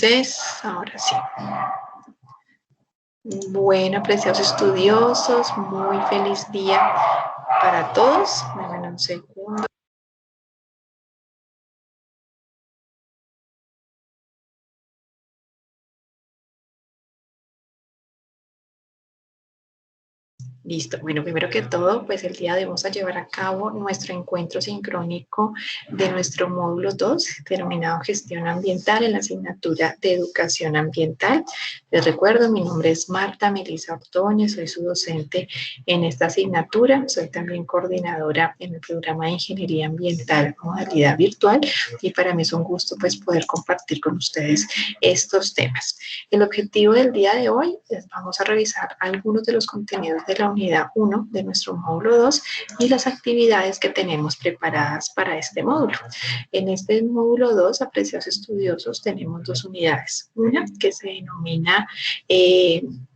Entonces, ahora sí. Bueno, apreciados estudiosos, muy feliz día para todos. Denme un segundo. Listo. Bueno, primero que todo, pues el día de hoy vamos a llevar a cabo nuestro encuentro sincrónico de nuestro módulo 2, denominado Gestión Ambiental, en la asignatura de Educación Ambiental. Les recuerdo, mi nombre es Marta Melisa Ordóñez, soy su docente en esta asignatura. Soy también coordinadora en el programa de Ingeniería Ambiental, modalidad virtual, y para mí es un gusto pues poder compartir con ustedes estos temas. El objetivo del día de hoy es vamos a revisar algunos de los contenidos de la unidad 1 de nuestro módulo 2 y las actividades que tenemos preparadas para este módulo. En este módulo 2, apreciados estudiosos, tenemos dos unidades. Una que se denomina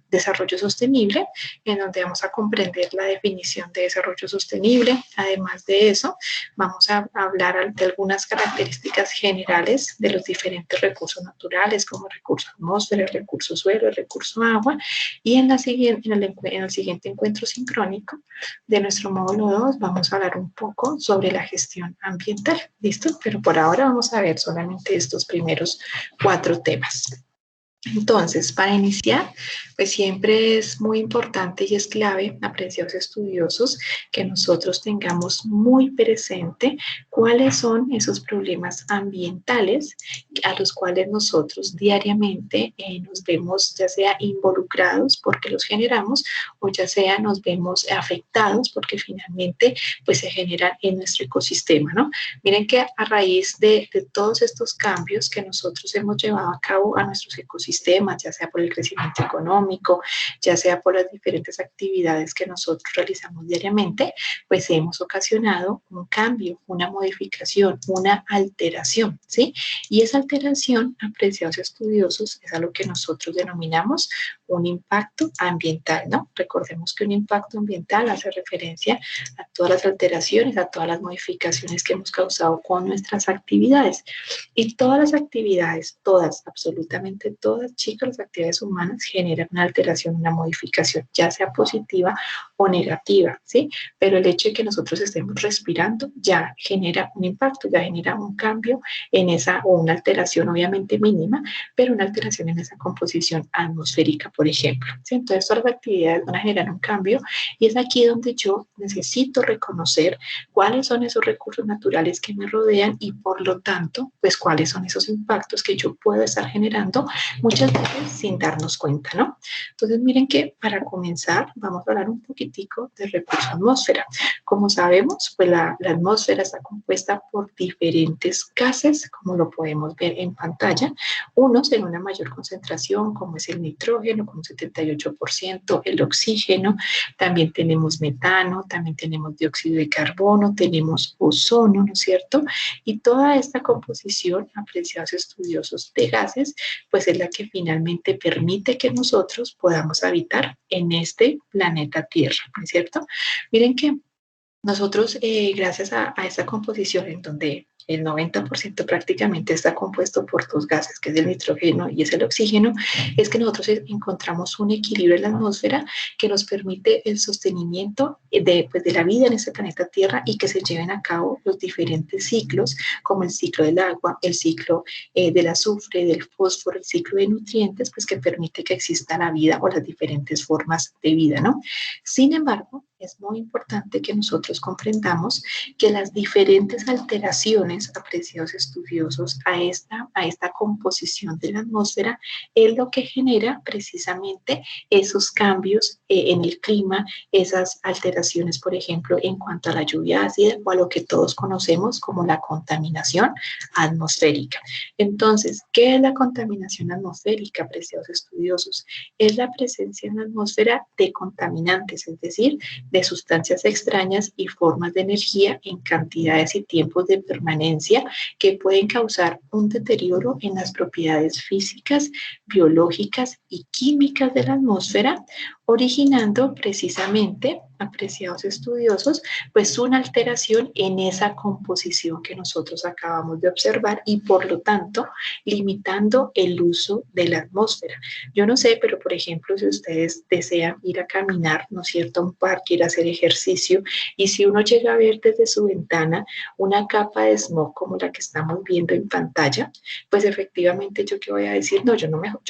Desarrollo Sostenible, en donde vamos a comprender la definición de desarrollo sostenible. Además de eso, vamos a hablar de algunas características generales de los diferentes recursos naturales, como recurso atmósfera, recurso suelo, recurso agua, y en el siguiente encuentro sincrónico de nuestro módulo 2 vamos a hablar un poco sobre la gestión ambiental. ¿Listo? Pero por ahora vamos a ver solamente estos primeros 4 temas. Entonces, para iniciar, pues siempre es muy importante y es clave, apreciados estudiosos, que nosotros tengamos muy presente cuáles son esos problemas ambientales a los cuales nosotros diariamente nos vemos ya sea involucrados porque los generamos o ya sea nos vemos afectados porque finalmente pues se generan en nuestro ecosistema, ¿no? Miren que a raíz de todos estos cambios que nosotros hemos llevado a cabo a nuestros ecosistemas, ya sea por el crecimiento económico, ya sea por las diferentes actividades que nosotros realizamos diariamente, pues hemos ocasionado un cambio, una modificación, una alteración, ¿sí? Y esa alteración, apreciados estudiosos, es a lo que nosotros denominamos un impacto ambiental, ¿no? Recordemos que un impacto ambiental hace referencia a todas las alteraciones, a todas las modificaciones que hemos causado con nuestras actividades. Y todas las actividades, todas, absolutamente todas, chicos, las actividades humanas generan una alteración, una modificación, ya sea positiva o negativa, ¿sí? Pero el hecho de que nosotros estemos respirando ya genera un impacto, ya genera un cambio en esa, o una alteración obviamente mínima, pero una alteración en esa composición atmosférica, por ejemplo, ¿sí? Entonces todas las actividades van a generar un cambio y es aquí donde yo necesito reconocer cuáles son esos recursos naturales que me rodean y por lo tanto, pues cuáles son esos impactos que yo puedo estar generando muchas veces sin darnos cuenta, ¿no? Entonces miren que para comenzar vamos a hablar un poquitico del recurso atmósfera. Como sabemos, pues la atmósfera está compuesta por diferentes gases, como lo podemos ver en pantalla, unos en una mayor concentración, como es el nitrógeno, con un 78%, el oxígeno, también tenemos metano, también tenemos dióxido de carbono, tenemos ozono, ¿no es cierto? Y toda esta composición, apreciados estudiosos de gases, pues es la que finalmente permite que nosotros podamos habitar en este planeta Tierra, ¿no es cierto? Miren que nosotros, gracias a esta composición en donde el 90% prácticamente está compuesto por dos gases, que es el nitrógeno y es el oxígeno, es que nosotros encontramos un equilibrio en la atmósfera que nos permite el sostenimiento pues, de la vida en este planeta Tierra y que se lleven a cabo los diferentes ciclos, como el ciclo del agua, el ciclo del azufre, del fósforo, el ciclo de nutrientes, pues que permite que exista la vida o las diferentes formas de vida, ¿no? Sin embargo, es muy importante que nosotros comprendamos que las diferentes alteraciones, apreciados estudiosos, a esta composición de la atmósfera es lo que genera precisamente esos cambios en el clima, esas alteraciones, por ejemplo, en cuanto a la lluvia ácida o a lo que todos conocemos como la contaminación atmosférica. Entonces, ¿qué es la contaminación atmosférica, apreciados estudiosos? Es la presencia en la atmósfera de contaminantes, es decir, de sustancias extrañas y formas de energía en cantidades y tiempos de permanencia que pueden causar un deterioro en las propiedades físicas, biológicas y químicas de la atmósfera originando precisamente, apreciados estudiosos, pues una alteración en esa composición que nosotros acabamos de observar y por lo tanto limitando el uso de la atmósfera. Yo no sé, pero por ejemplo, si ustedes desean ir a caminar, ¿no es cierto?, a un parque, ir a hacer ejercicio, y si uno llega a ver desde su ventana una capa de smog como la que estamos viendo en pantalla, pues efectivamente yo qué voy a decir, no, yo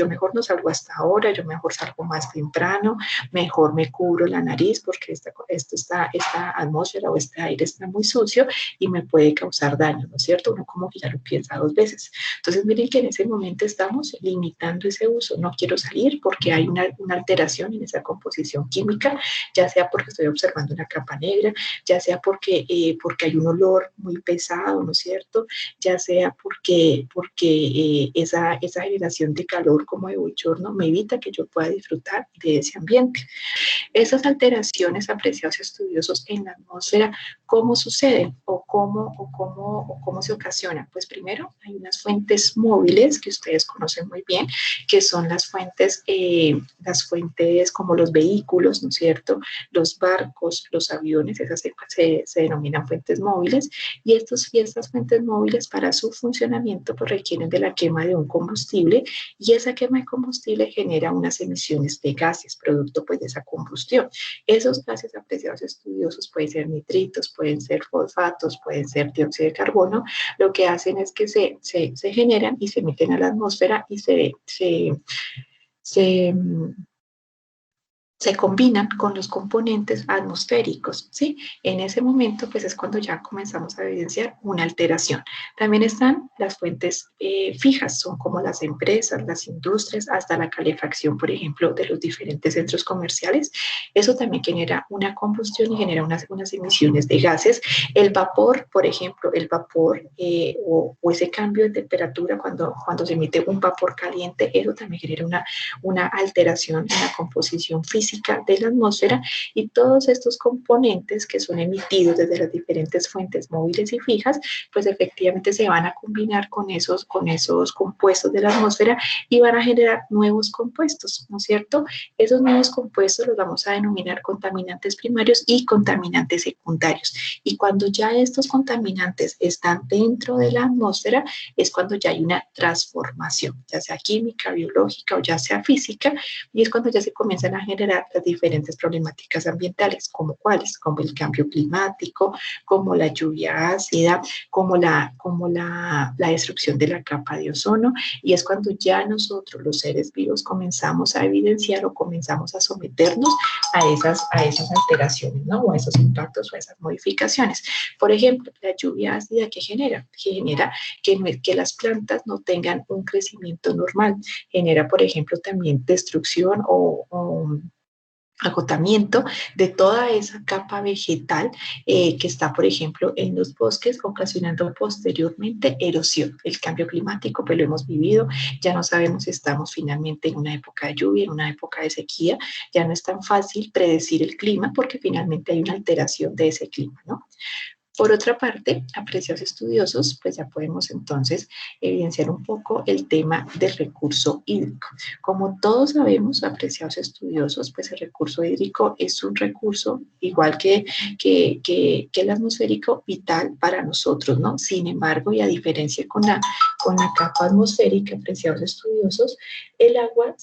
mejor no salgo hasta ahora, yo mejor salgo más temprano, mejor me cubro la nariz porque esta atmósfera o este aire está muy sucio y me puede causar daño, ¿no es cierto? Uno como que ya lo piensa dos veces. Entonces miren que en ese momento estamos limitando ese uso. No quiero salir porque hay una alteración en esa composición química, ya sea porque estoy observando una capa negra, ya sea porque hay un olor muy pesado, ¿no es cierto? Ya sea porque esa generación de calor como de bochorno me evita que yo pueda disfrutar de ese ambiente. Esas alteraciones, apreciados estudiosos, en la atmósfera, ¿cómo suceden o cómo se ocasionan? Pues primero hay unas fuentes móviles que ustedes conocen muy bien, que son las fuentes como los vehículos, ¿no es cierto? Los barcos, los aviones, esas se denominan fuentes móviles, y estas fuentes móviles para su funcionamiento pues, requieren de la quema de un combustible, y esa quema de combustible genera unas emisiones de gases, producto pues de esa combustión. Esos gases, apreciados estudiosos, pueden ser nitritos, pueden ser fosfatos, pueden ser dióxido de carbono. Lo que hacen es que se generan y se emiten a la atmósfera y se, se combinan con los componentes atmosféricos, ¿sí? En ese momento, pues es cuando ya comenzamos a evidenciar una alteración. También están las fuentes fijas, son como las empresas, las industrias, hasta la calefacción, por ejemplo, de los diferentes centros comerciales. Eso también genera una combustión y genera unas emisiones de gases. El vapor, por ejemplo, el vapor o ese cambio de temperatura cuando se emite un vapor caliente, eso también genera una alteración en la composición física de la atmósfera, y todos estos componentes que son emitidos desde las diferentes fuentes móviles y fijas, pues efectivamente se van a combinar con esos compuestos de la atmósfera y van a generar nuevos compuestos, ¿no es cierto? Esos nuevos compuestos los vamos a denominar contaminantes primarios y contaminantes secundarios. Y cuando ya estos contaminantes están dentro de la atmósfera, es cuando ya hay una transformación, ya sea química, biológica o ya sea física, y es cuando ya se comienzan a generar las diferentes problemáticas ambientales, como cuáles, como el cambio climático, como la lluvia ácida, como la destrucción de la capa de ozono, y es cuando ya nosotros, los seres vivos, comenzamos a evidenciar o comenzamos a someternos a esas alteraciones, ¿no? O a esos impactos o a esas modificaciones. Por ejemplo, la lluvia ácida, ¿qué genera? Genera que las plantas no tengan un crecimiento normal, genera, por ejemplo, también destrucción o agotamiento de toda esa capa vegetal que está, por ejemplo, en los bosques, ocasionando posteriormente erosión. El cambio climático, pues lo hemos vivido, ya no sabemos si estamos finalmente en una época de lluvia, en una época de sequía, ya no es tan fácil predecir el clima porque finalmente hay una alteración de ese clima, ¿no? Por otra parte, apreciados estudiosos, pues ya podemos entonces evidenciar un poco el tema del recurso hídrico. Como todos sabemos, apreciados estudiosos, pues el recurso hídrico es un recurso igual que el atmosférico vital para nosotros, ¿no? Sin embargo, y a diferencia con la capa atmosférica, apreciados estudiosos, el agua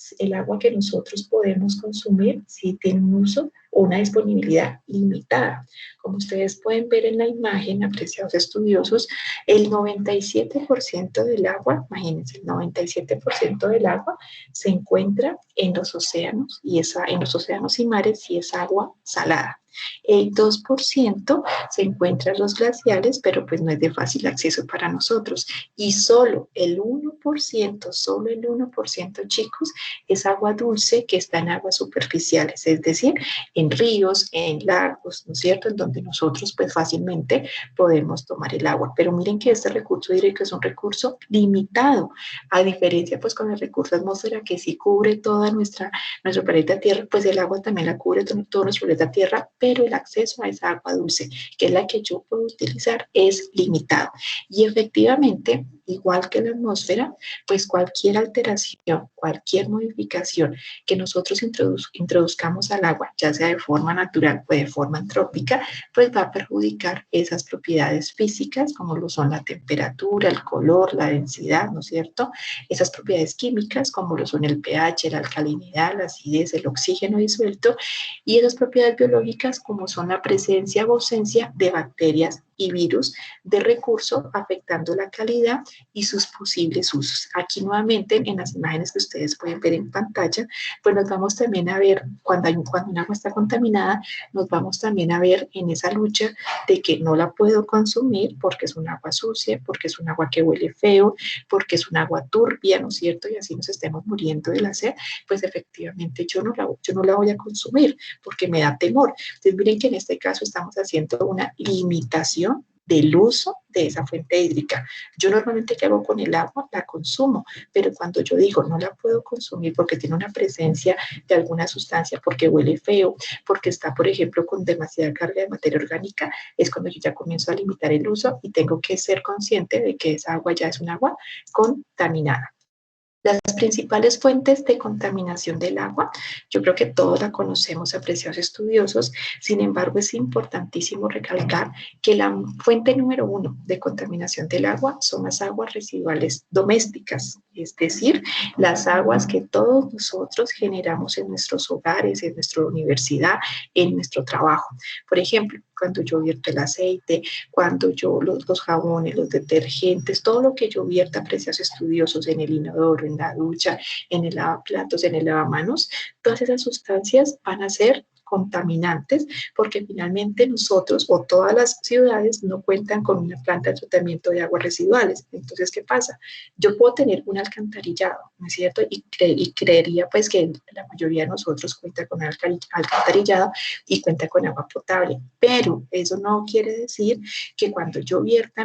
que nosotros podemos consumir sí tiene un uso o una disponibilidad limitada. Como ustedes pueden ver en la imagen, apreciados estudiosos, el 97% del agua, imagínense, el 97% del agua se encuentra en los océanos en los océanos y mares, y es agua salada. El 2% se encuentra en los glaciares, pero pues no es de fácil acceso para nosotros. Y solo el 1%, chicos, es agua dulce que está en aguas superficiales, es decir, en ríos, en lagos, ¿no es cierto?, en donde nosotros pues fácilmente podemos tomar el agua. Pero miren que este recurso hídrico es un recurso limitado, a diferencia pues con el recurso atmósfera que sí cubre toda nuestro planeta Tierra, pues el agua también la cubre todo nuestro planeta Tierra, pero el acceso a esa agua dulce, que es la que yo puedo utilizar, es limitado. Y igual que la atmósfera, pues cualquier alteración, cualquier modificación que nosotros introduzcamos al agua, ya sea de forma natural o de forma antrópica, pues va a perjudicar esas propiedades físicas, como lo son la temperatura, el color, la densidad, ¿no es cierto? Esas propiedades químicas, como lo son el pH, la alcalinidad, la acidez, el oxígeno disuelto, y esas propiedades biológicas, como son la presencia o ausencia de bacterias y virus de recurso, afectando la calidad y sus posibles usos. Aquí nuevamente en las imágenes que ustedes pueden ver en pantalla, pues nos vamos también a ver cuando un agua está contaminada, nos vamos también a ver en esa lucha de que no la puedo consumir porque es un agua sucia, porque es un agua que huele feo, porque es un agua turbia, ¿no es cierto? Y así nos estemos muriendo de la sed, pues efectivamente yo no la voy a consumir porque me da temor. Entonces miren que en este caso estamos haciendo una limitación del uso de esa fuente hídrica. Yo normalmente, ¿qué hago con el agua? La consumo, pero cuando yo digo no la puedo consumir porque tiene una presencia de alguna sustancia, porque huele feo, porque está, por ejemplo, con demasiada carga de materia orgánica, es cuando yo ya comienzo a limitar el uso y tengo que ser consciente de que esa agua ya es un agua contaminada. Las principales fuentes de contaminación del agua, yo creo que todos la conocemos, apreciados estudiosos. Sin embargo, es importantísimo recalcar que la fuente número uno de contaminación del agua son las aguas residuales domésticas, es decir, las aguas que todos nosotros generamos en nuestros hogares, en nuestra universidad, en nuestro trabajo. Por ejemplo, cuando yo vierto el aceite, cuando yo los jabones, los detergentes, todo lo que yo vierta, apreciados estudiosos, en el inodoro, en la ducha, en el lavaplatos, en el lavamanos, todas esas sustancias van a ser contaminantes porque finalmente nosotros o todas las ciudades no cuentan con una planta de tratamiento de aguas residuales. Entonces, ¿qué pasa? Yo puedo tener un alcantarillado, ¿no es cierto? Y creería pues que la mayoría de nosotros cuenta con alcantarillado y cuenta con agua potable, pero eso no quiere decir que cuando yo vierta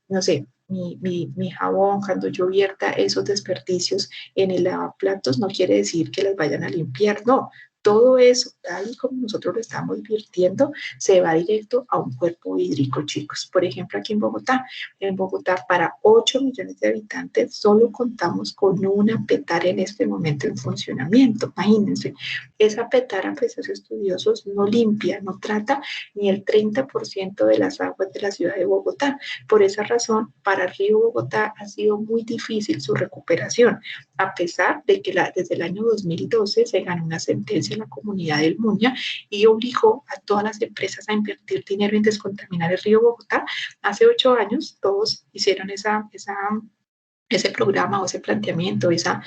no sé, mi jabón, cuando yo vierta esos desperdicios en el lavaplatos, no quiere decir que las vayan a limpiar, no. Todo eso, tal y como nosotros lo estamos virtiendo, se va directo a un cuerpo hídrico, chicos. Por ejemplo, aquí en Bogotá, para 8 millones de habitantes, solo contamos con una petara en este momento en funcionamiento. Imagínense, esa petara, pues, esos estudiosos, no limpia, no trata ni el 30% de las aguas de la ciudad de Bogotá. Por esa razón, para Río Bogotá ha sido muy difícil su recuperación, a pesar de que desde el año 2012 se ganó una sentencia en la comunidad del Muña y obligó a todas las empresas a invertir dinero en descontaminar el río Bogotá. Hace 8 años todos hicieron ese programa o ese planteamiento, esa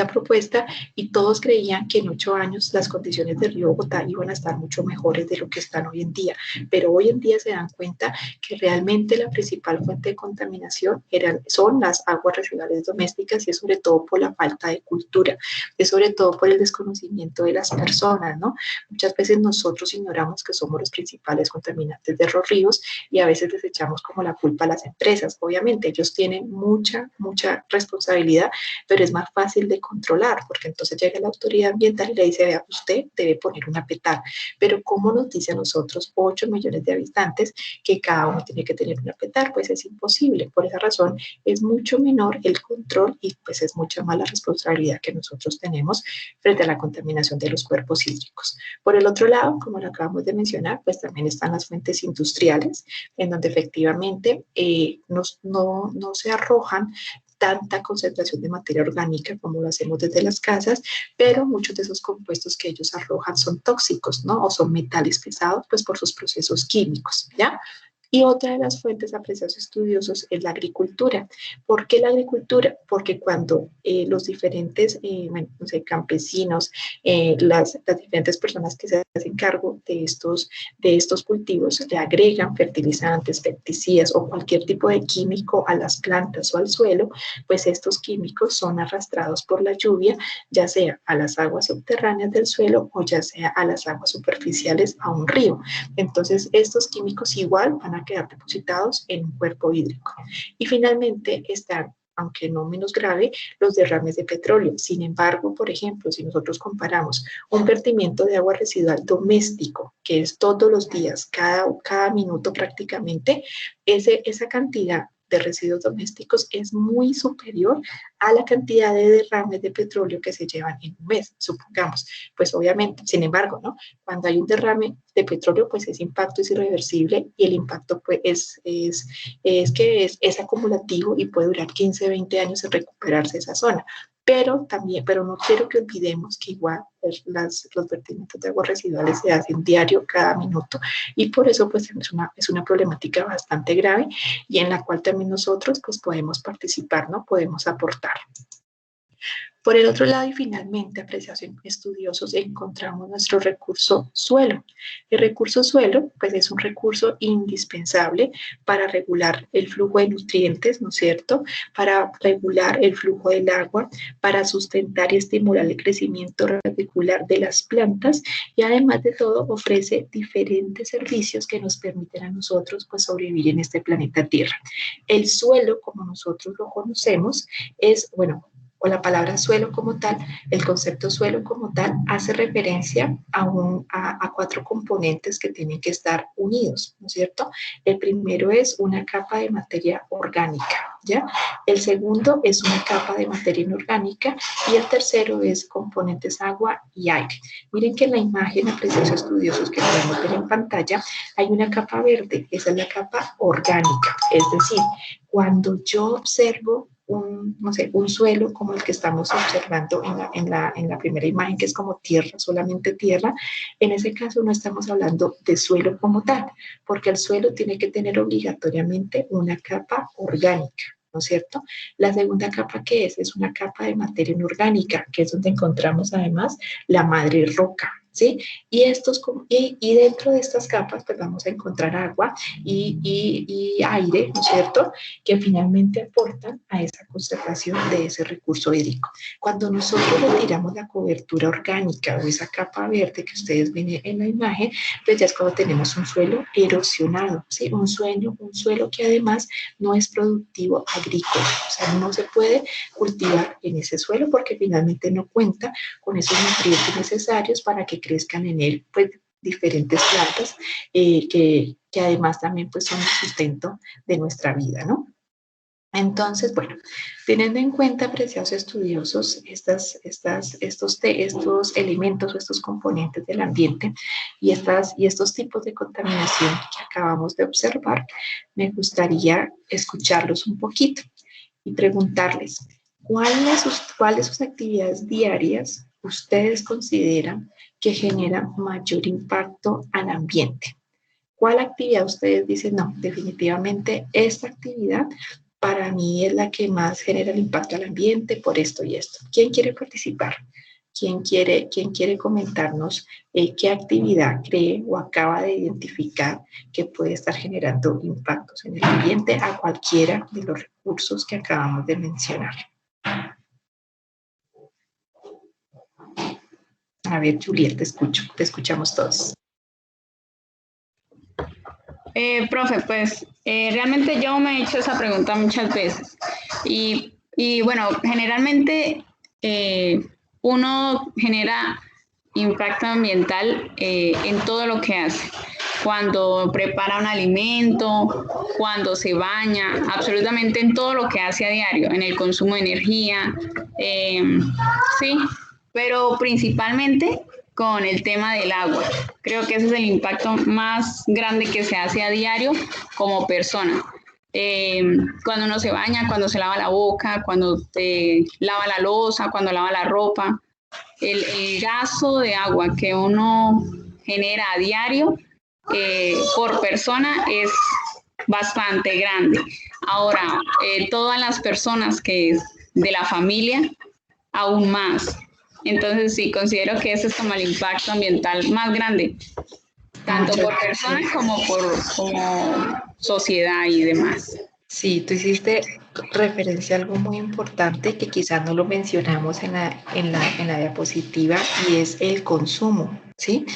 propuesta, y todos creían que en 8 años las condiciones del río Bogotá iban a estar mucho mejores de lo que están hoy en día, pero hoy en día se dan cuenta que realmente la principal fuente de contaminación son las aguas residuales domésticas, y es sobre todo por la falta de cultura, es sobre todo por el desconocimiento de las personas, ¿no? Muchas veces nosotros ignoramos que somos los principales contaminantes de los ríos y a veces les echamos como la culpa a las empresas. Obviamente ellos tienen mucha responsabilidad, pero es más fácil de controlar, porque entonces llega la autoridad ambiental y le dice, vea, usted debe poner una petar, pero ¿cómo nos dice a nosotros, 8 millones de habitantes, que cada uno tiene que tener una petar? Pues es imposible. Por esa razón es mucho menor el control y pues es mucha más la responsabilidad que nosotros tenemos frente a la contaminación de los cuerpos hídricos. Por el otro lado, como lo acabamos de mencionar, pues también están las fuentes industriales, en donde efectivamente no se arrojan tanta concentración de materia orgánica como lo hacemos desde las casas, pero muchos de esos compuestos que ellos arrojan son tóxicos, ¿no? O son metales pesados, pues por sus procesos químicos, ¿ya? Y otra de las fuentes apreciados estudiosos es la agricultura. ¿Por qué la agricultura? Porque cuando los diferentes bueno, no sé, campesinos, las diferentes personas que se hacen cargo de estos cultivos le agregan fertilizantes, pesticidas o cualquier tipo de químico a las plantas o al suelo, pues estos químicos son arrastrados por la lluvia, ya sea a las aguas subterráneas del suelo o ya sea a las aguas superficiales a un río. Entonces, estos químicos igual van a quedar depositados en un cuerpo hídrico. Y finalmente están, aunque no menos grave, los derrames de petróleo. Sin embargo, por ejemplo, si nosotros comparamos un vertimiento de agua residual doméstico, que es todos los días, cada minuto prácticamente, esa cantidad de residuos domésticos es muy superior a la cantidad de derrames de petróleo que se llevan en un mes, supongamos. Pues obviamente, sin embargo, ¿no? Cuando hay un derrame de petróleo, pues ese impacto es irreversible y el impacto pues, es acumulativo y puede durar 15, 20 años en recuperarse esa zona. Pero no quiero que olvidemos que igual los vertimientos de aguas residuales se hacen diario, cada minuto, y por eso pues es una problemática bastante grave y en la cual también nosotros pues podemos participar, ¿no? Podemos aportar. Por el otro lado, y finalmente, apreciados estudiosos, encontramos nuestro recurso suelo. El recurso suelo, pues es un recurso indispensable para regular el flujo de nutrientes, ¿no es cierto? Para regular el flujo del agua, para sustentar y estimular el crecimiento radicular de las plantas y además de todo ofrece diferentes servicios que nos permiten a nosotros pues sobrevivir en este planeta Tierra. El suelo, como nosotros lo conocemos, es, bueno, o la palabra suelo como tal, el concepto suelo como tal hace referencia a 4 componentes que tienen que estar unidos, ¿no es cierto? El primero es una capa de materia orgánica, ¿ya? El segundo es una capa de materia inorgánica y el tercero es componentes agua y aire. Miren que en la imagen, apreciados estudiosos que podemos ver en pantalla, hay una capa verde, esa es la capa orgánica, es decir, cuando yo observo no sé, un suelo como el que estamos observando en la primera imagen, que es como tierra, solamente tierra, en ese caso no estamos hablando de suelo como tal, porque el suelo tiene que tener obligatoriamente una capa orgánica, ¿no es cierto? La segunda capa, ¿qué es? Es una capa de materia inorgánica, que es donde encontramos además la madre roca, ¿sí? Y dentro de estas capas pues vamos a encontrar agua y aire, ¿no es cierto?, que finalmente aportan a esa conservación de ese recurso hídrico. Cuando nosotros retiramos la cobertura orgánica o esa capa verde que ustedes ven en la imagen, pues ya es cuando tenemos un suelo erosionado, ¿sí? Un suelo que además no es productivo agrícola, o sea, no se puede cultivar en ese suelo porque finalmente no cuenta con esos nutrientes necesarios para que crezcan en él, pues, diferentes plantas que además también pues son el sustento de nuestra vida, ¿no? Entonces, bueno, teniendo en cuenta, apreciados estudiosos, estos elementos o estos componentes del ambiente y estos tipos de contaminación que acabamos de observar, me gustaría escucharlos un poquito y preguntarles, ¿cuáles sus actividades diarias ustedes consideran que generan mayor impacto al ambiente? ¿Cuál actividad ustedes dicen, no, definitivamente esta actividad para mí es la que más genera el impacto al ambiente por esto y esto? ¿Quién quiere participar? Quién quiere comentarnos qué actividad cree o acaba de identificar que puede estar generando impactos en el ambiente a cualquiera de los recursos que acabamos de mencionar? A ver, Juliet, te escuchamos todos. Profe, pues realmente yo me he hecho esa pregunta muchas veces y bueno, generalmente uno genera impacto ambiental en todo lo que hace. Cuando prepara un alimento, cuando se baña, absolutamente en todo lo que hace a diario, en el consumo de energía, sí, pero principalmente con el tema del agua. Creo que ese es el impacto más grande que se hace a diario como persona. Cuando uno se baña, cuando se lava la boca, cuando lava la loza, cuando lava la ropa, el gasto de agua que uno genera a diario por persona es bastante grande. Ahora, todas las personas que de la familia, aún más. Entonces sí, considero que ese es como el impacto ambiental más grande, tanto por personas como sociedad y demás. Sí, tú hiciste referencia a algo muy importante que quizás no lo mencionamos en la diapositiva y es el consumo, ¿sí?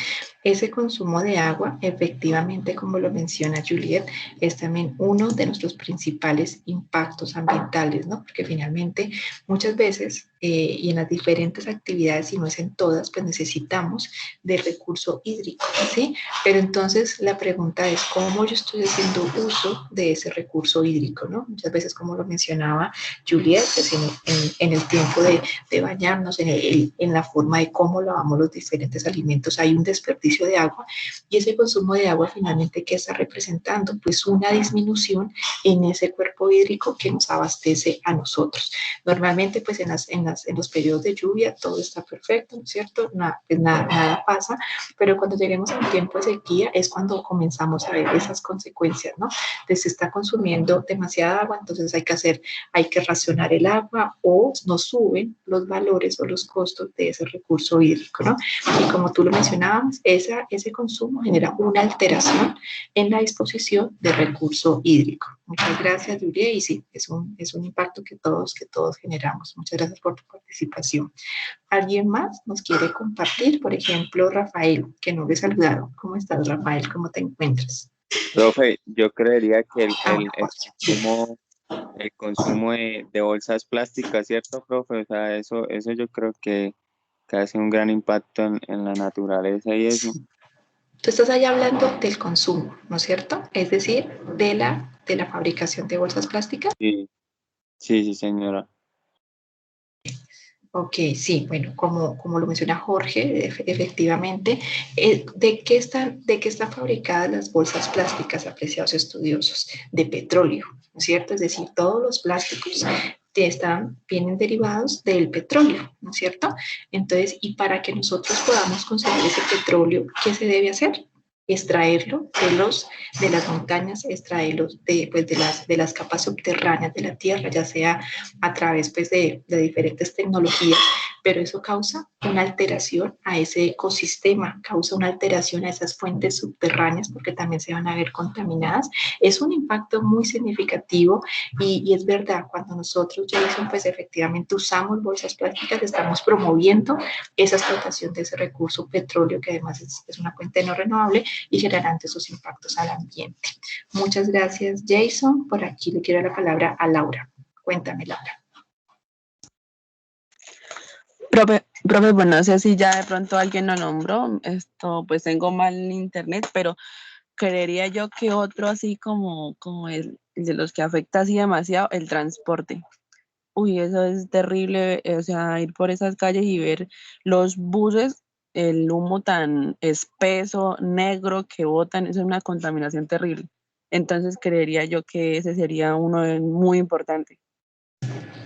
ese consumo de agua, efectivamente, como lo menciona Juliet, es también uno de nuestros principales impactos ambientales, ¿no? Porque finalmente muchas veces y en las diferentes actividades, y no es en todas, pues necesitamos del recurso hídrico, ¿sí? Pero entonces la pregunta es, ¿cómo yo estoy haciendo uso de ese recurso hídrico, ¿no? Muchas veces, como lo mencionaba Juliet, pues en el tiempo de bañarnos, en la forma de cómo lavamos los diferentes alimentos, hay un desperdicio de agua, y ese consumo de agua finalmente, ¿qué está representando? Pues una disminución en ese cuerpo hídrico que nos abastece a nosotros. Normalmente, pues en los periodos de lluvia todo está perfecto, ¿no es cierto? Nada pasa, pero cuando lleguemos a un tiempo de sequía es cuando comenzamos a ver esas consecuencias, ¿no? Entonces se está consumiendo demasiada agua, entonces hay que racionar el agua o nos suben los valores o los costos de ese recurso hídrico, ¿no? Y como tú lo mencionabas, ese consumo genera una alteración en la disposición de recurso hídrico. Muchas gracias, Julia, y sí, es un impacto que todos generamos. Muchas gracias por tu participación. ¿Alguien más nos quiere compartir? Por ejemplo, Rafael, que no le he saludado. ¿Cómo estás, Rafael? ¿Cómo te encuentras? Profe, yo creería que Ahora, Jorge. el consumo de bolsas plásticas, ¿cierto, profe? O sea, eso yo creo que hace un gran impacto en la naturaleza y eso. Tú estás ahí hablando del consumo, ¿no es cierto? Es decir, de la fabricación de bolsas plásticas. Sí, sí, sí, señora. Ok, sí, bueno, como lo menciona Jorge, efectivamente, ¿de qué están fabricadas las bolsas plásticas, apreciados estudiosos? De petróleo, ¿no es cierto? Es decir, todos los plásticos vienen derivados del petróleo, ¿no es cierto? Entonces, y para que nosotros podamos conseguir ese petróleo, ¿qué se debe hacer? Extraerlo de las montañas, extraerlo de las capas subterráneas de la tierra, ya sea a través pues, de diferentes tecnologías, pero eso causa una alteración a ese ecosistema, causa una alteración a esas fuentes subterráneas porque también se van a ver contaminadas. Es un impacto muy significativo y es verdad, cuando nosotros, Jason, pues efectivamente usamos bolsas plásticas, estamos promoviendo esa explotación de ese recurso petróleo que además es una fuente no renovable y generando esos impactos al ambiente. Muchas gracias, Jason. Por aquí le quiero la palabra a Laura. Cuéntame, Laura. Profe, bueno, no sé si ya de pronto alguien lo nombró, pues tengo mal internet, pero creería yo que otro así como el de los que afecta así demasiado, el transporte. Uy, eso es terrible, o sea, ir por esas calles y ver los buses, el humo tan espeso, negro que botan, eso es una contaminación terrible. Entonces creería yo que ese sería uno muy importante.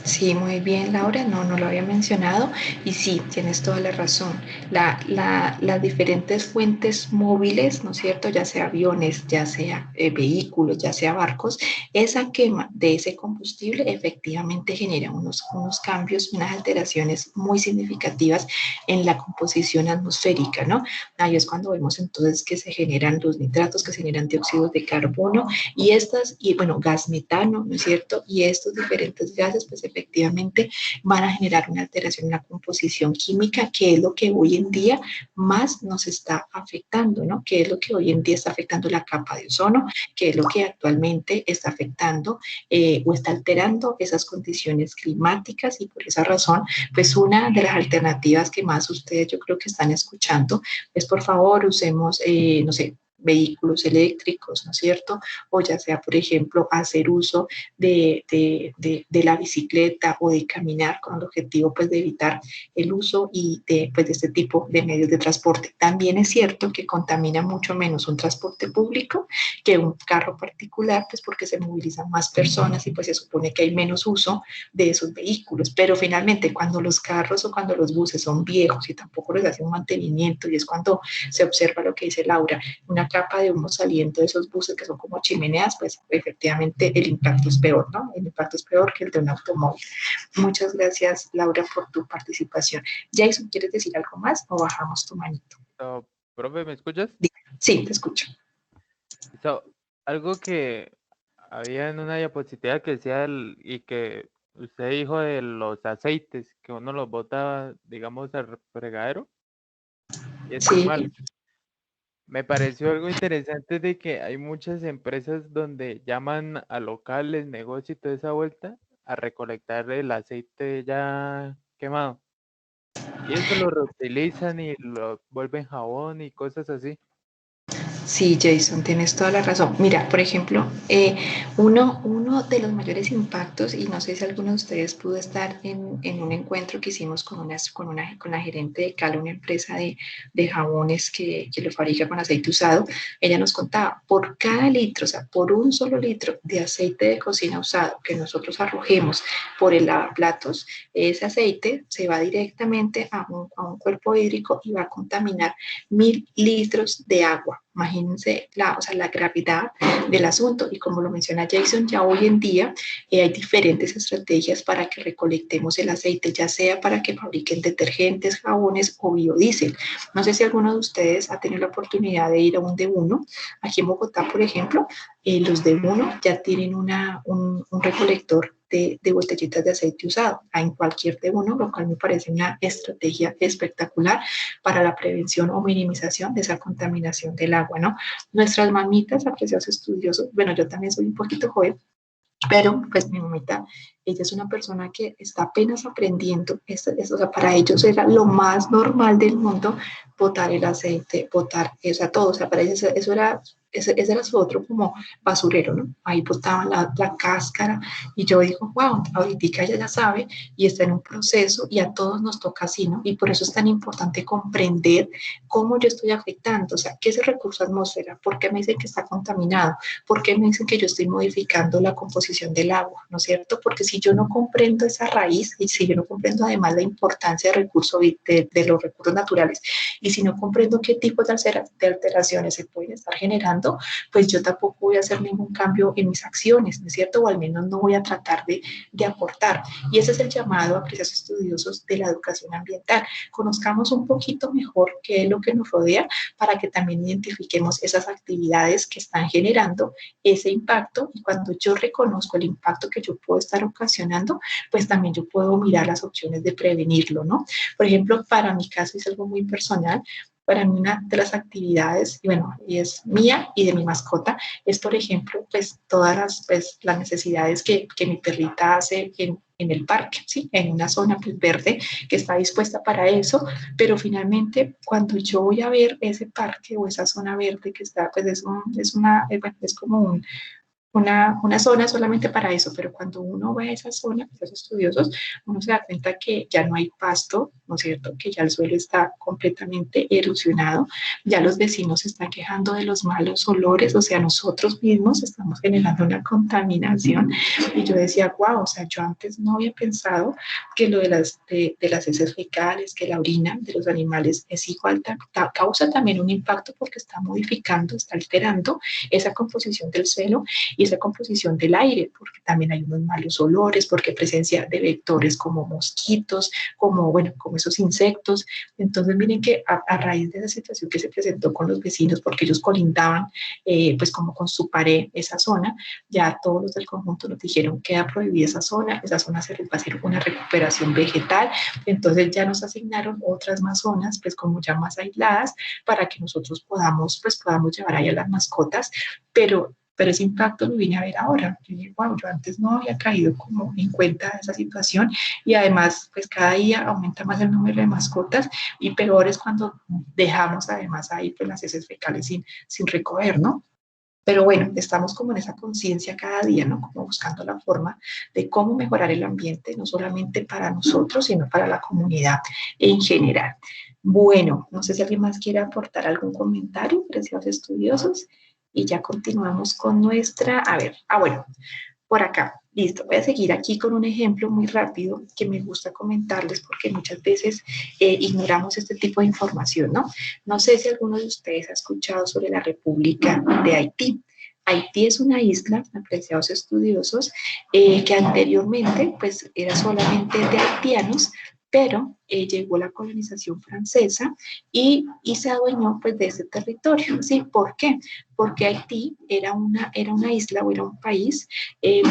Sí, muy bien, Laura, no lo había mencionado y sí, tienes toda la razón. Las diferentes fuentes móviles, ¿no es cierto? Ya sea aviones, ya sea vehículos, ya sea barcos, esa quema de ese combustible efectivamente genera unos cambios, unas alteraciones muy significativas en la composición atmosférica, ¿no? Ahí es cuando vemos entonces que se generan los nitratos, que se generan dióxidos de carbono y bueno, gas metano, ¿no es cierto? Y estos diferentes gases, pues efectivamente van a generar una alteración en la composición química, que es lo que hoy en día más nos está afectando, ¿no? Que es lo que hoy en día está afectando la capa de ozono, que es lo que actualmente está afectando o está alterando esas condiciones climáticas y por esa razón, pues una de las alternativas que más ustedes yo creo que están escuchando es por favor usemos, no sé, vehículos eléctricos, ¿no es cierto? O ya sea, por ejemplo, hacer uso de la bicicleta o de caminar con el objetivo pues, de evitar el uso pues, de este tipo de medios de transporte. También es cierto que contamina mucho menos un transporte público que un carro particular, pues porque se movilizan más personas y pues se supone que hay menos uso de esos vehículos. Pero finalmente, cuando los carros o cuando los buses son viejos y tampoco les hace un mantenimiento y es cuando se observa lo que dice Laura, una capa de humo saliendo de esos buses que son como chimeneas, pues efectivamente el impacto es peor, ¿no? El impacto es peor que el de un automóvil. Muchas gracias, Laura, por tu participación. Jason, ¿quieres decir algo más o bajamos tu manito? Profe, ¿me escuchas? Sí, te escucho. So, algo que había en una diapositiva que decía y que usted dijo de los aceites, que uno los botaba, digamos, al fregadero, y es Sí, normal. me pareció algo interesante de que hay muchas empresas donde llaman a locales, negocios y toda esa vuelta a recolectar el aceite ya quemado. Y eso lo reutilizan y lo vuelven jabón y cosas así. Sí, Jason, tienes toda la razón. Mira, por ejemplo, uno de los mayores impactos, y no sé si alguno de ustedes pudo estar en un encuentro que hicimos con la gerente de Cala, una empresa de jabones que lo fabrica con aceite usado. Ella nos contaba, por cada litro, o sea, por un solo litro de aceite de cocina usado que nosotros arrojemos por el lavaplatos, ese aceite se va directamente a un cuerpo hídrico y va a contaminar 1.000 litros de agua. Imagínense o sea, la gravedad del asunto. Y como lo menciona Jason, ya hoy en día hay diferentes estrategias para que recolectemos el aceite, ya sea para que fabriquen detergentes, jabones o biodiesel. No sé si alguno de ustedes ha tenido la oportunidad de ir a un D1. Aquí en Bogotá, por ejemplo, los D1 ya tienen un recolector de botellitas de aceite usado en cualquier D1, lo cual me parece una estrategia espectacular para la prevención o minimización de esa contaminación del agua, ¿no? Nuestras mamitas, apreciados estudiosos, bueno, yo también soy un poquito joven, pero pues mi mamita, ella es una persona que está apenas aprendiendo, o sea, para ellos era lo más normal del mundo botar el aceite, botar, o sea, todo, o sea, para ellos eso era, ese era su otro como basurero, ¿no? Ahí botaban la cáscara y yo digo, wow, ahorita ella ya sabe y está en un proceso y a todos nos toca así, ¿no? Y por eso es tan importante comprender cómo yo estoy afectando, o sea, qué es el recurso atmósfera, por qué me dicen que está contaminado, por qué me dicen que yo estoy modificando la composición del agua, ¿no es cierto? Porque si yo no comprendo esa raíz y si yo no comprendo además la importancia de los recursos naturales y si no comprendo qué tipos de alteraciones se pueden estar generando, pues yo tampoco voy a hacer ningún cambio en mis acciones, ¿no es cierto? O al menos no voy a tratar de aportar. Y ese es el llamado a apreciados estudiosos de la educación ambiental. Conozcamos un poquito mejor qué es lo que nos rodea para que también identifiquemos esas actividades que están generando ese impacto y cuando yo reconozco el impacto que yo puedo estar ocasionando, pues también yo puedo mirar las opciones de prevenirlo, ¿no? Por ejemplo, para mi caso es algo muy personal. Para mí una de las actividades, y bueno, y es mía y de mi mascota, es por ejemplo, pues todas las necesidades que mi perrita hace en el parque, ¿sí? En una zona pues, verde que está dispuesta para eso, pero finalmente cuando yo voy a ver ese parque o esa zona verde que está, pues bueno, es como una zona solamente para eso, pero cuando uno ve esa zona, los estudiosos, uno se da cuenta que ya no hay pasto, ¿no es cierto? Que ya el suelo está completamente erosionado, ya los vecinos se están quejando de los malos olores, o sea, nosotros mismos estamos generando una contaminación. Y yo decía, wow, o sea, yo antes no había pensado que lo de las heces fecales, que la orina de los animales es igual, causa también un impacto porque está modificando, está alterando esa composición del suelo y esa composición del aire, porque también hay unos malos olores, porque hay presencia de vectores como mosquitos, como esos insectos. Entonces, miren que a raíz de esa situación que se presentó con los vecinos, porque ellos colindaban pues como con su pared esa zona, ya todos los del conjunto nos dijeron queda prohibida esa zona se les va a hacer una recuperación vegetal, entonces ya nos asignaron otras más zonas, pues como ya más aisladas, para que nosotros podamos llevar ahí a las mascotas, pero ese impacto lo vine a ver ahora. Yo dije, wow, yo antes no había caído como en cuenta de esa situación y además, pues cada día aumenta más el número de mascotas y peor es cuando dejamos además ahí pues las heces fecales sin recoger, ¿no? Pero bueno, estamos como en esa conciencia cada día, ¿no? Como buscando la forma de cómo mejorar el ambiente, no solamente para nosotros, sino para la comunidad en general. Bueno, no sé si alguien más quiere aportar algún comentario, preciados estudiosos, y ya continuamos con nuestra, a ver, bueno, por acá, listo, voy a seguir aquí con un ejemplo muy rápido que me gusta comentarles porque muchas veces ignoramos este tipo de información, ¿no? No sé si alguno de ustedes ha escuchado sobre la República de Haití. Haití es una isla, apreciados estudiosos, que anteriormente pues era solamente de haitianos, pero llegó la colonización francesa y se adueñó pues de ese territorio, ¿sí? ¿Por qué? Porque Haití era una isla o era un país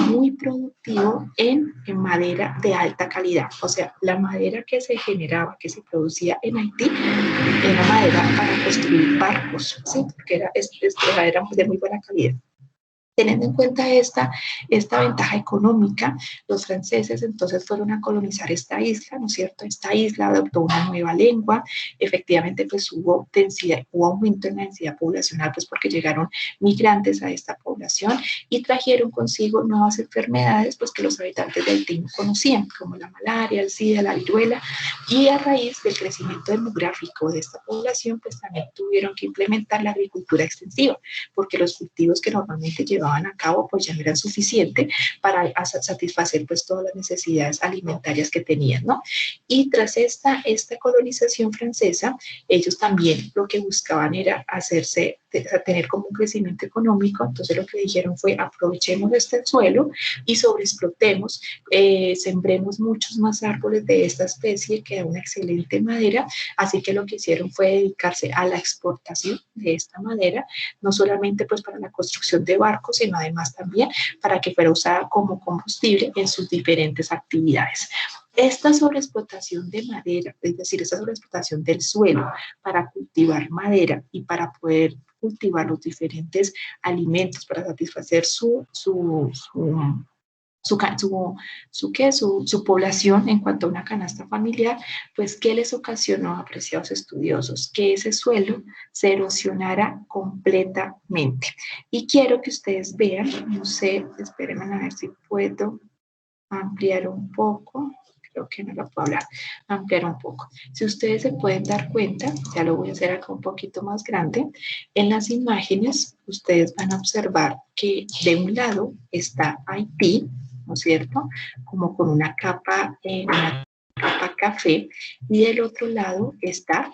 muy productivo en madera de alta calidad. O sea, la madera que se generaba, que se producía en Haití, era madera para construir barcos, ¿sí? Porque era de muy buena calidad. Teniendo en cuenta esta ventaja económica, los franceses entonces fueron a colonizar esta isla, ¿no es cierto? Esta isla adoptó una nueva lengua, efectivamente pues hubo aumento en la densidad poblacional, pues porque llegaron migrantes a esta población y trajeron consigo nuevas enfermedades, pues que los habitantes de Haití no conocían, como la malaria, el SIDA, la viruela, y a raíz del crecimiento demográfico de esta población, pues también tuvieron que implementar la agricultura extensiva, porque los cultivos que normalmente llevaban a cabo pues ya no eran suficientes para satisfacer pues todas las necesidades alimentarias que tenían, ¿no? Y tras esta colonización francesa, ellos también lo que buscaban era tener como un crecimiento económico, entonces lo que dijeron fue aprovechemos este suelo y sobreexplotemos, sembremos muchos más árboles de esta especie que da una excelente madera, así que lo que hicieron fue dedicarse a la exportación de esta madera, no solamente pues para la construcción de barcos, sino además también para que fuera usada como combustible en sus diferentes actividades. Esta sobreexplotación de madera, es decir, esta sobreexplotación del suelo para cultivar madera y para poder cultivar los diferentes alimentos para satisfacer su población en cuanto a una canasta familiar, pues ¿qué les ocasionó, apreciados estudiosos? Que ese suelo se erosionara completamente. Y quiero que ustedes vean, no sé, espérenme a ver si puedo ampliar un poco. Creo que no lo puedo ampliar un poco. Si ustedes se pueden dar cuenta, ya lo voy a hacer acá un poquito más grande, en las imágenes ustedes van a observar que de un lado está Haití, ¿no es cierto? Como con una capa café, y del otro lado está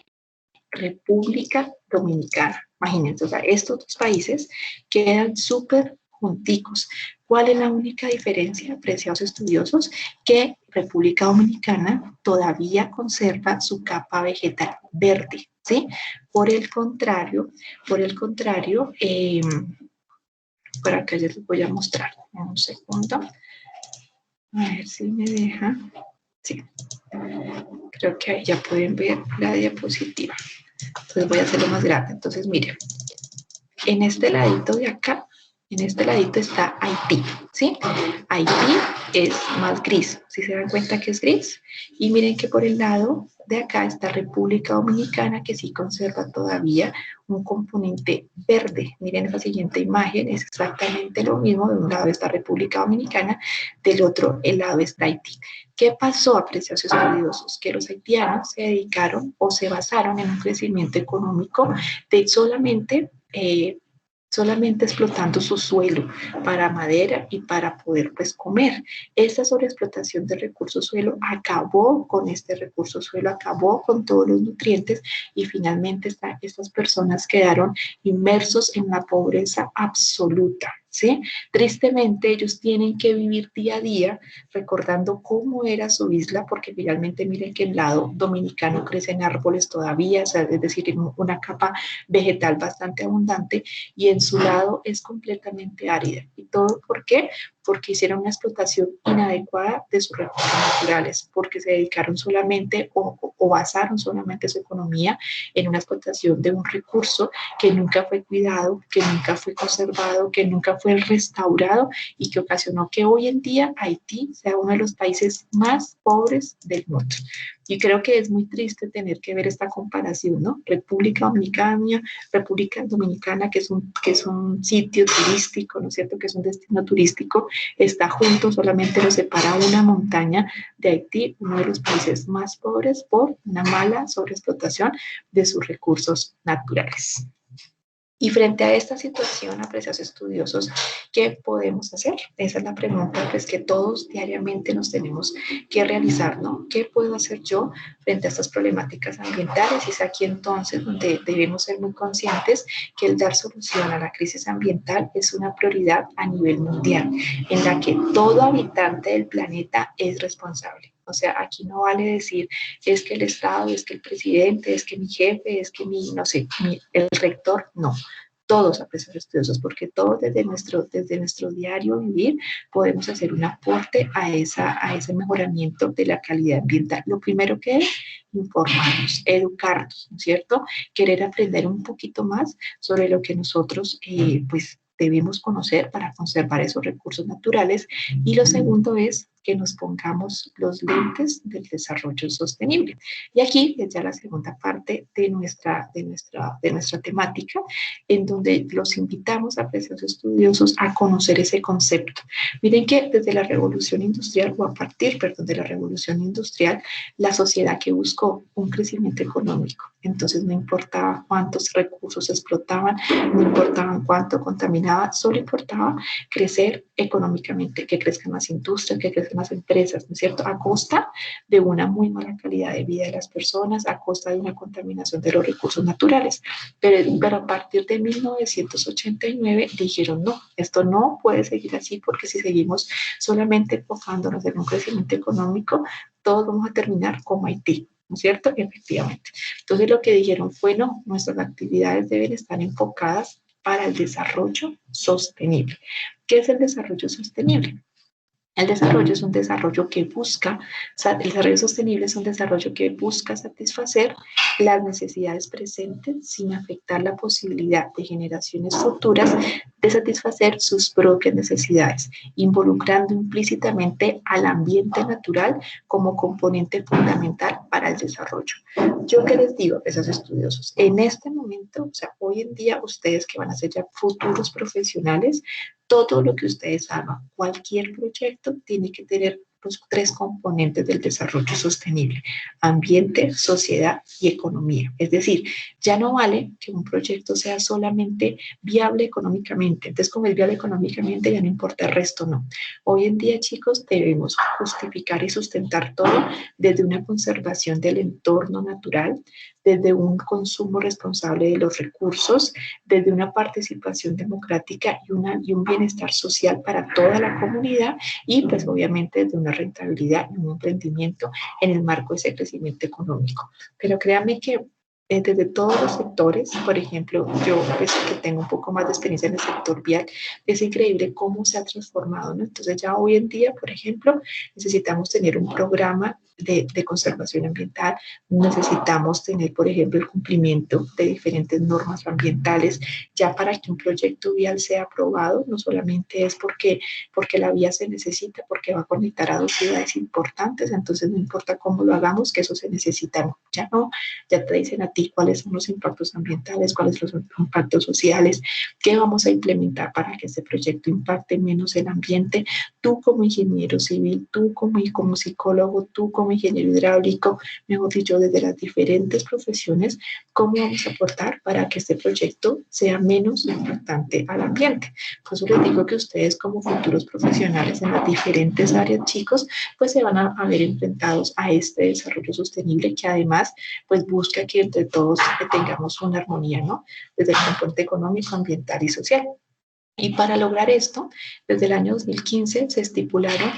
República Dominicana. Imagínense, o sea, estos dos países quedan súper junticos. ¿Cuál es la única diferencia, apreciados estudiosos? Que República Dominicana todavía conserva su capa vegetal verde, ¿sí? Por el contrario, por acá ya les voy a mostrar, un segundo, a ver si me deja, sí, creo que ahí ya pueden ver la diapositiva. Entonces voy a hacerlo más grande. Entonces, miren, en este ladito de acá, en este ladito está Haití, ¿sí? Haití es más gris, ¿sí se dan cuenta que es gris? Y miren que por el lado de acá está República Dominicana, que sí conserva todavía un componente verde. Miren esa siguiente imagen, es exactamente lo mismo. De un lado está República Dominicana, del otro lado está Haití. ¿Qué pasó, apreciados estudiosos? Que los haitianos se dedicaron o se basaron en un crecimiento económico de solamente explotando su suelo para madera y para poder pues comer. Esa sobreexplotación del recurso suelo acabó con este recurso suelo, acabó con todos los nutrientes y finalmente estas personas quedaron inmersos en la pobreza absoluta, ¿sí? Tristemente ellos tienen que vivir día a día recordando cómo era su isla, porque finalmente miren que el lado dominicano crecen árboles todavía, o sea, es decir, una capa vegetal bastante abundante, y en su lado es completamente árida. ¿Y todo por qué? Porque hicieron una explotación inadecuada de sus recursos naturales, porque se dedicaron solamente o basaron solamente su economía en una explotación de un recurso que nunca fue cuidado, que nunca fue conservado, que nunca fue restaurado y que ocasionó que hoy en día Haití sea uno de los países más pobres del mundo. Y creo que es muy triste tener que ver esta comparación, ¿no? República Dominicana, que es un sitio turístico, ¿no es cierto? Que es un destino turístico, está junto, solamente lo separa una montaña de Haití, uno de los países más pobres por una mala sobreexplotación de sus recursos naturales. Y frente a esta situación, apreciados estudiosos, ¿qué podemos hacer? Esa es la pregunta pues, que todos diariamente nos tenemos que realizar, ¿no? ¿Qué puedo hacer yo frente a estas problemáticas ambientales? Y es aquí entonces donde debemos ser muy conscientes que el dar solución a la crisis ambiental es una prioridad a nivel mundial, en la que todo habitante del planeta es responsable. O sea, aquí no vale decir, es que el Estado, es que el presidente, es que mi jefe, es que mi, no sé, el rector, no. Todos apreciados estudiosos, porque todos desde nuestro diario vivir podemos hacer un aporte a ese mejoramiento de la calidad ambiental. Lo primero que es informarnos, educarnos, ¿no es cierto? Querer aprender un poquito más sobre lo que nosotros, pues, debemos conocer para conservar esos recursos naturales. Y lo segundo es que nos pongamos los lentes del desarrollo sostenible. Y aquí es ya la segunda parte de nuestra temática, en donde los invitamos a precios estudiosos a conocer ese concepto. Miren que desde la revolución industrial, o a partir, perdón, de la revolución industrial, la sociedad que buscó un crecimiento económico. Entonces no importaba cuántos recursos explotaban, no importaba cuánto contaminaban, solo importaba crecer económicamente, que crezcan las industrias, que crezcan las empresas, ¿no es cierto? A costa de una muy mala calidad de vida de las personas, a costa de una contaminación de los recursos naturales. Pero a partir de 1989 dijeron, no, esto no puede seguir así, porque si seguimos solamente enfocándonos en un crecimiento económico, todos vamos a terminar como Haití, ¿no es cierto? Efectivamente. Entonces lo que dijeron fue, no, nuestras actividades deben estar enfocadas para el desarrollo sostenible. ¿Qué es el desarrollo sostenible? El desarrollo es un desarrollo que busca, el desarrollo sostenible es un desarrollo que busca satisfacer las necesidades presentes sin afectar la posibilidad de generaciones futuras de satisfacer sus propias necesidades, involucrando implícitamente al ambiente natural como componente fundamental para el desarrollo. Yo qué les digo a esos estudiosos, en este momento, o sea, hoy en día ustedes que van a ser ya futuros profesionales, todo lo que ustedes hagan, cualquier proyecto tiene que tener los tres componentes del desarrollo sostenible: ambiente, sociedad y economía. Es decir, ya no vale que un proyecto sea solamente viable económicamente. Entonces, como es viable económicamente, ya no importa el resto, no. Hoy en día, chicos, debemos justificar y sustentar todo desde una conservación del entorno natural, desde un consumo responsable de los recursos, desde una participación democrática y un bienestar social para toda la comunidad, y pues obviamente desde una rentabilidad y un emprendimiento en el marco de ese crecimiento económico. Pero créanme que desde todos los sectores, por ejemplo, yo pues, que tengo un poco más de experiencia en el sector vial, es increíble cómo se ha transformado, ¿no? Entonces ya hoy en día, por ejemplo, necesitamos tener un programa de conservación ambiental, necesitamos tener, por ejemplo, el cumplimiento de diferentes normas ambientales. Ya para que un proyecto vial sea aprobado, no solamente es porque la vía se necesita, porque va a conectar a dos ciudades importantes, entonces no importa cómo lo hagamos, que eso se necesita, no, ya no, ya te dicen a ti cuáles son los impactos ambientales, cuáles son los impactos sociales, qué vamos a implementar para que este proyecto impacte menos el ambiente. Tú como ingeniero civil, tú como psicólogo, tú como ingeniero hidráulico, mejor dicho, desde las diferentes profesiones, cómo vamos a aportar para que este proyecto sea menos impactante al ambiente. Por eso les digo que ustedes como futuros profesionales en las diferentes áreas, chicos, pues se van a ver enfrentados a este desarrollo sostenible, que además pues busca que entre todos tengamos una armonía, ¿no? Desde el componente económico, ambiental y social. Y para lograr esto, desde el año 2015 se estipularon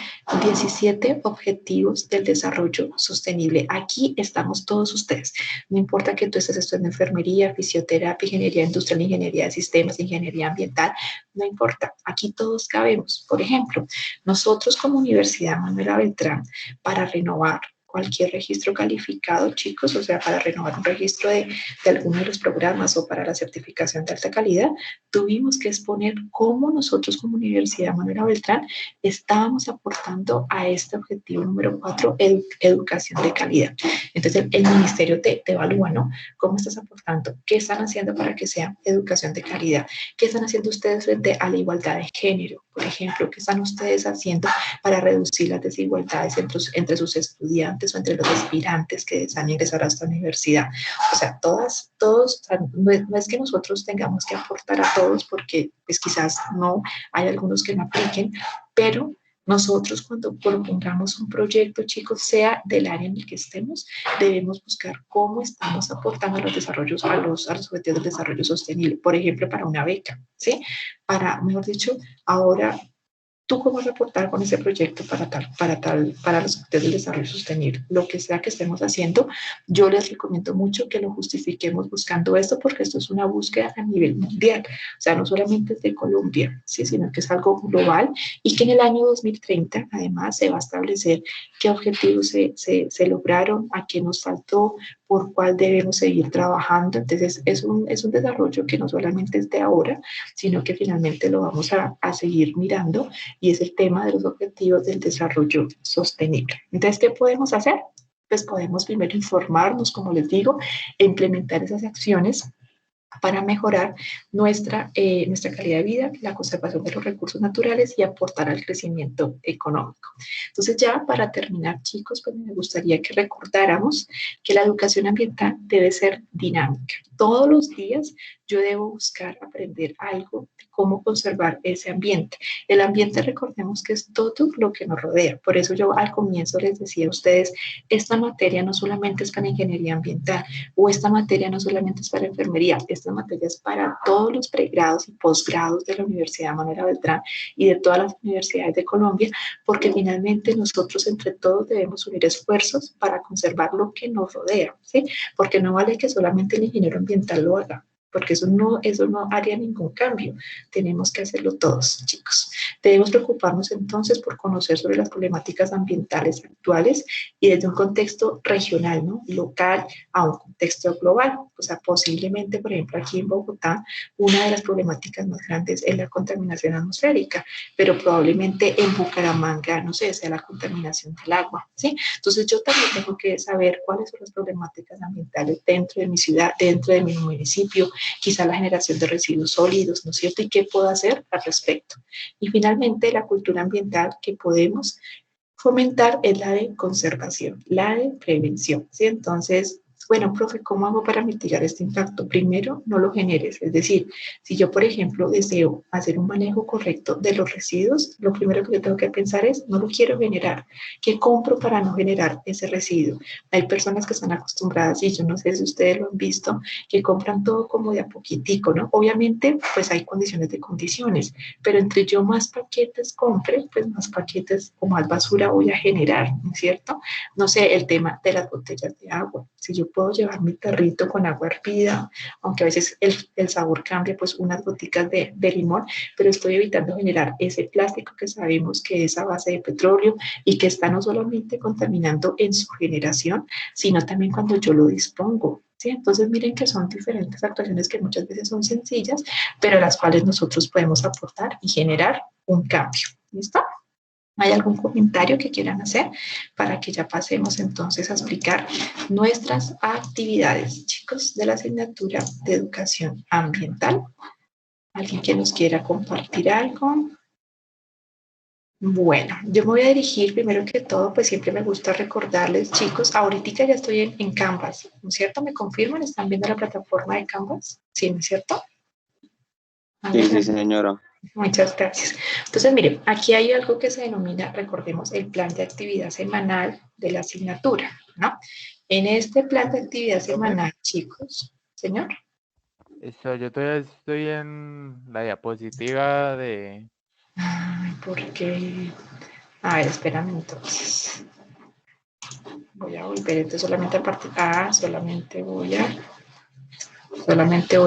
17 objetivos del desarrollo sostenible. Aquí estamos todos ustedes. No importa que tú estés estudiando enfermería, fisioterapia, ingeniería industrial, ingeniería de sistemas, ingeniería ambiental, no importa. Aquí todos cabemos. Por ejemplo, nosotros como Universidad Manuela Beltrán, para renovar cualquier registro calificado, chicos, o sea, para renovar un registro de alguno de los programas o para la certificación de alta calidad, tuvimos que exponer cómo nosotros como Universidad Manuela Beltrán estábamos aportando a este objetivo número 4, educación de calidad. Entonces, el ministerio te evalúa, ¿no? ¿Cómo estás aportando? ¿Qué están haciendo para que sea educación de calidad? ¿Qué están haciendo ustedes frente a la igualdad de género? Por ejemplo, ¿qué están ustedes haciendo para reducir las desigualdades entre sus estudiantes o entre los aspirantes que desean ingresar a esta universidad? O sea, todos, o sea, no es que nosotros tengamos que aportar a todos, porque pues quizás no, hay algunos que no apliquen, pero nosotros cuando propongamos un proyecto, chicos, sea del área en el que estemos, debemos buscar cómo estamos aportando a los desarrollos, a los objetivos del desarrollo sostenible. Por ejemplo, para una beca, ¿sí? Para, mejor dicho, ahora ¿Tú cómo vas a aportar con ese proyecto para los objetivos del desarrollo sostenible? Lo que sea que estemos haciendo, yo les recomiendo mucho que lo justifiquemos buscando esto, porque esto es una búsqueda a nivel mundial. O sea, no solamente es de Colombia, ¿sí? Sino que es algo global y que en el año 2030, además, se va a establecer qué objetivos se lograron, a qué nos faltó, por cuál debemos seguir trabajando. Entonces, es un desarrollo que no solamente es de ahora, sino que finalmente lo vamos a seguir mirando, y es el tema de los objetivos del desarrollo sostenible. Entonces, ¿qué podemos hacer? Pues podemos primero informarnos, como les digo, e implementar esas acciones para mejorar nuestra calidad de vida, la conservación de los recursos naturales y aportar al crecimiento económico. Entonces, ya para terminar, chicos, pues me gustaría que recordáramos que la educación ambiental debe ser dinámica. Todos los días yo debo buscar aprender algo de cómo conservar ese ambiente. El ambiente, recordemos que es todo lo que nos rodea. Por eso yo al comienzo les decía a ustedes, esta materia no solamente es para ingeniería ambiental, o esta materia no solamente es para enfermería, esta materia es para todos los pregrados y posgrados de la Universidad Manuela Beltrán y de todas las universidades de Colombia, porque finalmente nosotros entre todos debemos unir esfuerzos para conservar lo que nos rodea, ¿sí? Porque no vale que solamente el ingeniero ambiental lo haga, porque eso no haría ningún cambio. Tenemos que hacerlo todos, chicos. Debemos preocuparnos entonces por conocer sobre las problemáticas ambientales actuales y desde un contexto regional, ¿no? Local a un contexto global. O sea, posiblemente, por ejemplo, aquí en Bogotá, una de las problemáticas más grandes es la contaminación atmosférica, pero probablemente en Bucaramanga, no sé, sea la contaminación del agua, ¿sí? Entonces yo también tengo que saber cuáles son las problemáticas ambientales dentro de mi ciudad, dentro de mi municipio, quizá la generación de residuos sólidos, ¿no es cierto? ¿Y qué puedo hacer al respecto? Y finalmente, la cultura ambiental que podemos fomentar es la de conservación, la de prevención, ¿sí? Entonces, bueno, profe, ¿cómo hago para mitigar este impacto? Primero, no lo generes. Es decir, si yo, por ejemplo, deseo hacer un manejo correcto de los residuos, lo primero que yo tengo que pensar es, no lo quiero generar. ¿Qué compro para no generar ese residuo? Hay personas que están acostumbradas, y yo no sé si ustedes lo han visto, que compran todo como de a poquitico, ¿no? Obviamente, pues hay condiciones de condiciones, pero entre yo más paquetes compre, pues más paquetes o más basura voy a generar, ¿no es cierto? No sé, el tema de las botellas de agua. Si yo puedo llevar mi tarrito con agua hervida, aunque a veces el sabor cambia, pues unas goticas de limón, pero estoy evitando generar ese plástico que sabemos que es a base de petróleo y que está no solamente contaminando en su generación, sino también cuando yo lo dispongo. ¿Sí? Entonces miren que son diferentes actuaciones que muchas veces son sencillas, pero a las cuales nosotros podemos aportar y generar un cambio. ¿Listo? ¿Hay algún comentario que quieran hacer para que ya pasemos entonces a explicar nuestras actividades, chicos, de la asignatura de educación ambiental? ¿Alguien que nos quiera compartir algo? Bueno, yo me voy a dirigir primero que todo, pues siempre me gusta recordarles, chicos, ahorita ya estoy en Canvas, ¿no es cierto? ¿Me confirman? ¿Están viendo la plataforma de Canvas? Sí, ¿no es cierto? Sí, sí, señora. Muchas gracias. Entonces, miren, aquí hay algo que se denomina, recordemos, el plan de actividad semanal de la asignatura, ¿no? En este plan de actividad semanal, chicos, señor. Eso, yo todavía estoy en la diapositiva de... Ay, ¿por qué? A ver, espérame entonces. Voy a volver, entonces solamente a partir, solamente voy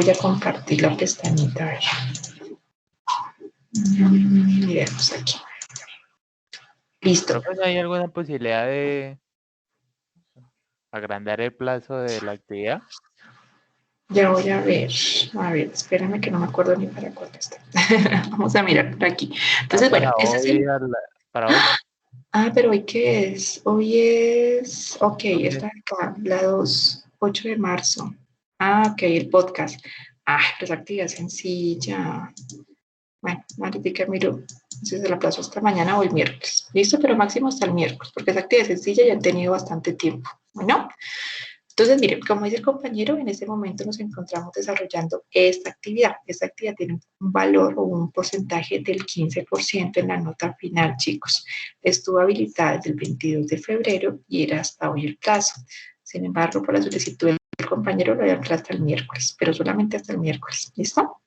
a compartir la pestañita, a ver. Miremos aquí. Listo. Creo que no hay alguna posibilidad de agrandar el plazo de la actividad. Ya voy a ver, espérame que no me acuerdo ni para cuál está. Vamos a mirar por aquí. Entonces, Para bueno, ese es hoy, el... para hoy. pero hoy qué es? Hoy es, ok, Lunes. está acá, la 8 de marzo. Ok, el podcast. Pues actividad sencilla. Bueno, ahorita miro si se la aplazo hasta mañana o el miércoles. Listo, pero máximo hasta el miércoles, porque esa actividad sencilla ya han tenido bastante tiempo. Bueno, entonces, miren, como dice el compañero, en este momento nos encontramos desarrollando esta actividad. Esta actividad tiene un valor o un porcentaje del 15% en la nota final, chicos. Estuvo habilitada desde el 22 de febrero y era hasta hoy el plazo. Sin embargo, por la solicitud del compañero lo voy a ampliar hasta el miércoles, pero solamente hasta el miércoles. ¿Listo?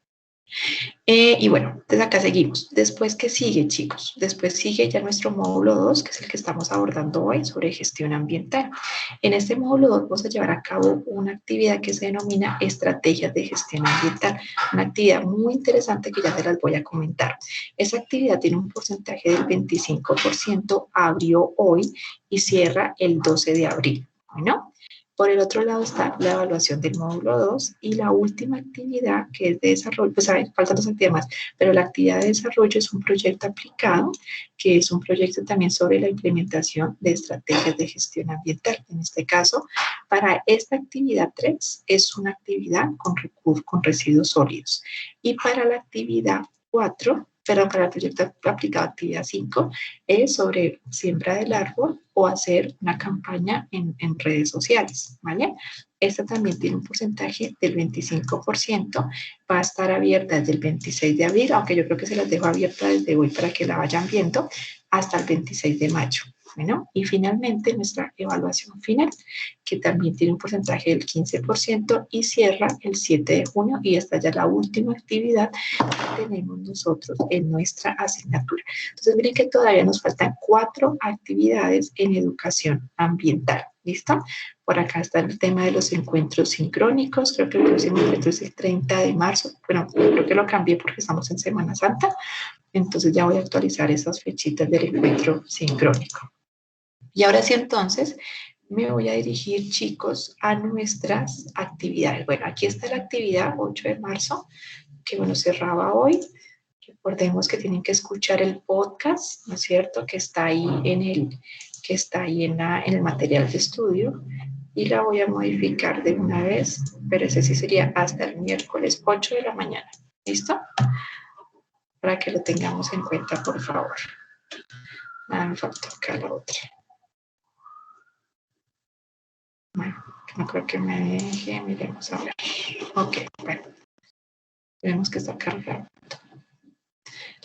Y bueno, desde acá seguimos. Después, ¿qué sigue, chicos? Después sigue ya nuestro módulo 2, que es el que estamos abordando hoy, sobre gestión ambiental. En este módulo 2 vamos a llevar a cabo una actividad que se denomina estrategias de gestión ambiental. Una actividad muy interesante que ya te las voy a comentar. Esa actividad tiene un porcentaje del 25%, abrió hoy y cierra el 12 de abril. Bueno, por el otro lado está la evaluación del módulo 2 y la última actividad que es de desarrollo, pues a ver, faltan 2 actividades más, pero la actividad de desarrollo es un proyecto aplicado, que es un proyecto también sobre la implementación de estrategias de gestión ambiental. En este caso, para esta actividad 3 es una actividad con residuos sólidos. Y para la actividad 4, pero para el proyecto aplicado actividad 5, es sobre siembra del árbol o hacer una campaña en redes sociales, ¿vale? Esta también tiene un porcentaje del 25%, va a estar abierta desde el 26 de abril, aunque yo creo que se las dejo abierta desde hoy para que la vayan viendo, hasta el 26 de mayo. Bueno, y finalmente nuestra evaluación final, que también tiene un porcentaje del 15% y cierra el 7 de junio y esta ya la última actividad que tenemos nosotros en nuestra asignatura. Entonces miren que todavía nos faltan 4 actividades en educación ambiental. ¿Listo? Por acá está el tema de los encuentros sincrónicos. Creo que el próximo encuentro es el 30 de marzo. Bueno, creo que lo cambié porque estamos en Semana Santa. Entonces ya voy a actualizar esas fechitas del encuentro sincrónico. Y ahora sí, entonces, me voy a dirigir, chicos, a nuestras actividades. Bueno, aquí está la actividad 8 de marzo, que bueno, cerraba hoy. Recordemos que tienen que escuchar el podcast, ¿no es cierto? Que está ahí en el material de estudio. Y la voy a modificar de una vez, pero ese sí sería hasta el miércoles 8 de la mañana. ¿Listo? Para que lo tengamos en cuenta, por favor. Nada, me falta acá la otra. Bueno, no creo que me deje, miremos a ver. Ok, bueno. Tenemos que está cargando.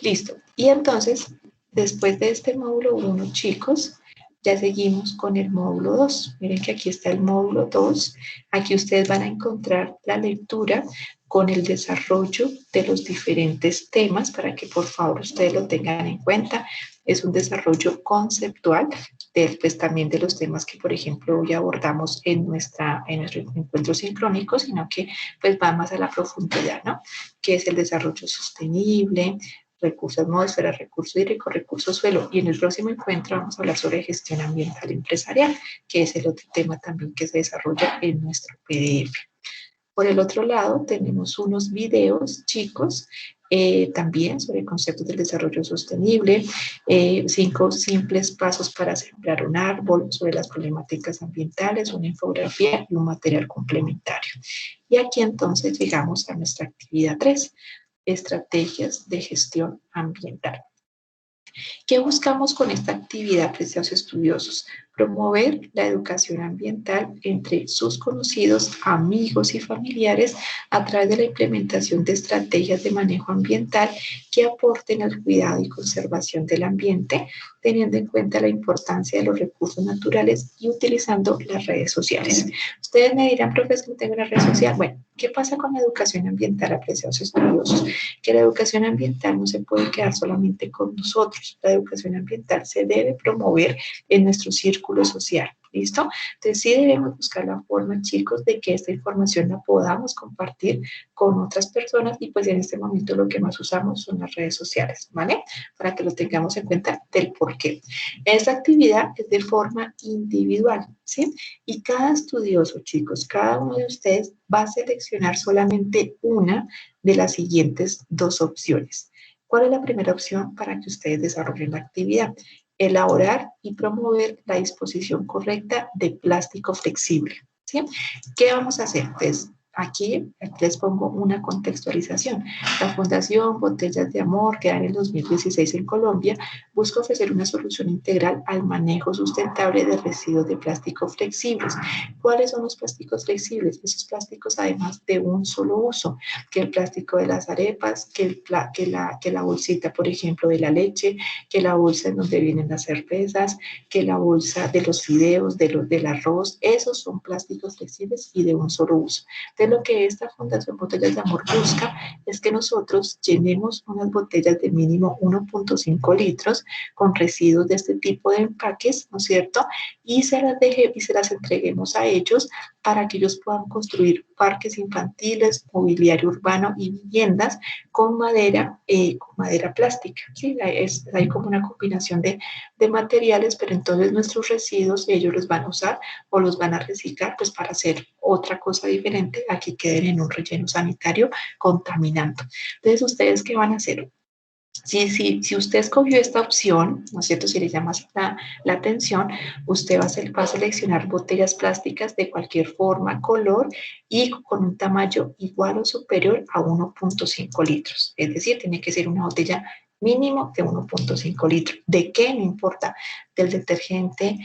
Listo. Y entonces, después de este módulo 1, chicos, ya seguimos con el módulo 2. Miren que aquí está el módulo 2. Aquí ustedes van a encontrar la lectura con el desarrollo de los diferentes temas para que por favor ustedes lo tengan en cuenta. Es un desarrollo conceptual pues, también de los temas que, por ejemplo, hoy abordamos en nuestro encuentro sincrónico, sino que pues va más a la profundidad, ¿no? Que es el desarrollo sostenible, recurso atmósfera, recurso hídrico, recurso suelo. Y en el próximo encuentro vamos a hablar sobre gestión ambiental empresarial, que es el otro tema también que se desarrolla en nuestro PDF. Por el otro lado, tenemos unos videos, chicos, también sobre conceptos del desarrollo sostenible, 5 simples pasos para sembrar un árbol, sobre las problemáticas ambientales, una infografía y un material complementario. Y aquí entonces llegamos a nuestra actividad 3, estrategias de gestión ambiental. ¿Qué buscamos con esta actividad, apreciados estudiosos? Promover la educación ambiental entre sus conocidos, amigos y familiares a través de la implementación de estrategias de manejo ambiental que aporten al cuidado y conservación del ambiente, teniendo en cuenta la importancia de los recursos naturales y utilizando las redes sociales. Ustedes me dirán, profesor, que tengo una red social. Bueno, ¿qué pasa con la educación ambiental, apreciados estudiosos? Que la educación ambiental no se puede quedar solamente con nosotros. La educación ambiental se debe promover en nuestro círculo social. ¿Listo? Entonces sí debemos buscar la forma, chicos, de que esta información la podamos compartir con otras personas y pues en este momento lo que más usamos son las redes sociales, ¿vale? Para que lo tengamos en cuenta del por qué. Esta actividad es de forma individual, ¿sí? Y cada estudioso, chicos, cada uno de ustedes va a seleccionar solamente una de las siguientes 2 opciones. ¿Cuál es la primera opción para que ustedes desarrollen la actividad? Elaborar y promover la disposición correcta de plástico flexible, ¿sí? ¿Qué vamos a hacer? Pues aquí les pongo una contextualización. La Fundación Botellas de Amor, que en el 2016 en Colombia, busca ofrecer una solución integral al manejo sustentable de residuos de plástico flexibles. ¿Cuáles son los plásticos flexibles? Esos plásticos además de un solo uso, que el plástico de las arepas, que la bolsita, por ejemplo, de la leche, que la bolsa en donde vienen las cervezas, que la bolsa de los fideos, del arroz, esos son plásticos flexibles y de un solo uso. De lo que esta Fundación Botellas de Amor busca es que nosotros llenemos unas botellas de mínimo 1.5 litros con residuos de este tipo de empaques, ¿no es cierto? Y se las entreguemos a ellos para que ellos puedan construir parques infantiles, mobiliario urbano y viviendas con madera plástica. ¿Sí? Hay como una combinación de materiales, pero entonces nuestros residuos ellos los van a usar o los van a reciclar pues para hacer otra cosa diferente a que queden en un relleno sanitario contaminando. Entonces, ¿ustedes qué van a hacer? Si usted escogió esta opción, ¿no es cierto? Si le llama la atención, usted va a seleccionar botellas plásticas de cualquier forma, color y con un tamaño igual o superior a 1.5 litros. Es decir, tiene que ser una botella mínimo de 1.5 litros. ¿De qué? No importa. Del detergente,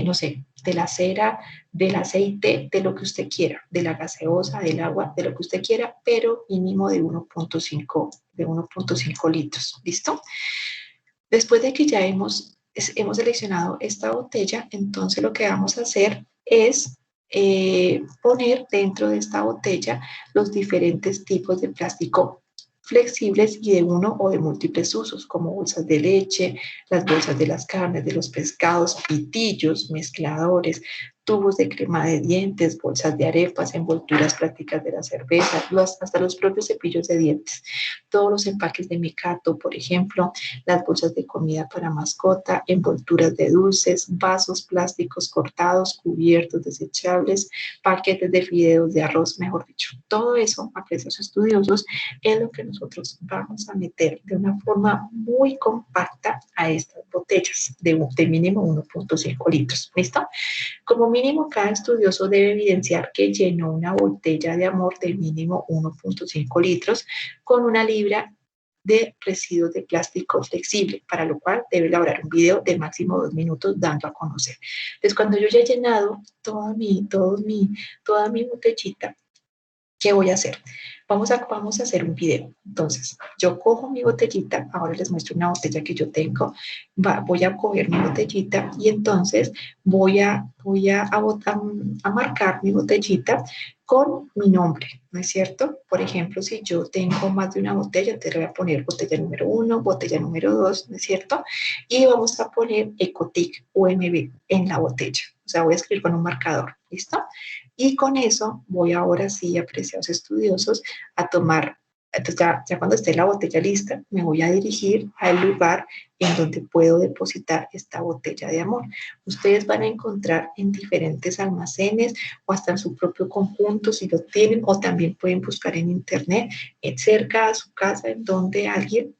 no sé, de la cera, del aceite, de lo que usted quiera, de la gaseosa, del agua, de lo que usted quiera, pero mínimo de 1.5 litros. ¿Listo? Después de que ya hemos seleccionado esta botella, entonces lo que vamos a hacer es poner dentro de esta botella los diferentes tipos de plástico flexibles y de uno o de múltiples usos, como bolsas de leche, las bolsas de las carnes, de los pescados, pitillos, mezcladores, tubos de crema de dientes, bolsas de arepas, envolturas plásticas de la cerveza, hasta los propios cepillos de dientes, todos los empaques de mecato, por ejemplo, las bolsas de comida para mascota, envolturas de dulces, vasos plásticos cortados, cubiertos desechables, paquetes de fideos, de arroz, mejor dicho. Todo eso, a precios estudiosos, es lo que nosotros vamos a meter de una forma muy compacta a estas botellas de mínimo 1.5 litros. ¿Listo? Como mínimo, cada estudioso debe evidenciar que llenó una botella de amor de mínimo 1.5 litros con una libra de residuos de plástico flexible, para lo cual debe elaborar un video de máximo 2 minutos dando a conocer. Entonces, cuando yo ya he llenado toda mi botellita, ¿qué voy a hacer? Vamos a hacer un video. Entonces, yo cojo mi botellita, ahora les muestro una botella que yo tengo, voy a coger mi botellita y entonces voy a marcar mi botellita con mi nombre, ¿no es cierto? Por ejemplo, si yo tengo más de una botella, entonces le voy a poner botella número 1, botella número 2, ¿no es cierto? Y vamos a poner Ecotic UMB en la botella. O sea, voy a escribir con un marcador, ¿listo? Y con eso voy ahora sí, apreciados estudiosos, a tomar, entonces ya cuando esté la botella lista, me voy a dirigir al lugar en donde puedo depositar esta botella de amor. Ustedes van a encontrar en diferentes almacenes o hasta en su propio conjunto si lo tienen, o también pueden buscar en internet cerca a su casa en donde alguien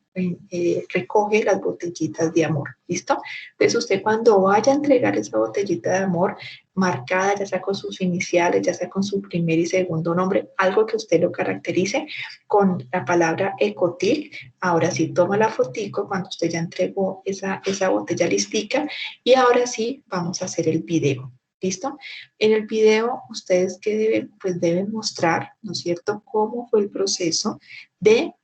recoge las botellitas de amor, ¿listo? Entonces usted cuando vaya a entregar esa botellita de amor marcada, ya sea con sus iniciales, ya sea con su primer y segundo nombre, algo que usted lo caracterice con la palabra Ecotic, ahora sí toma la fotico cuando usted ya entregó esa botella listica y ahora sí vamos a hacer el video. ¿Listo? En el video, ustedes que deben mostrar, ¿no es cierto?, cómo fue el proceso de,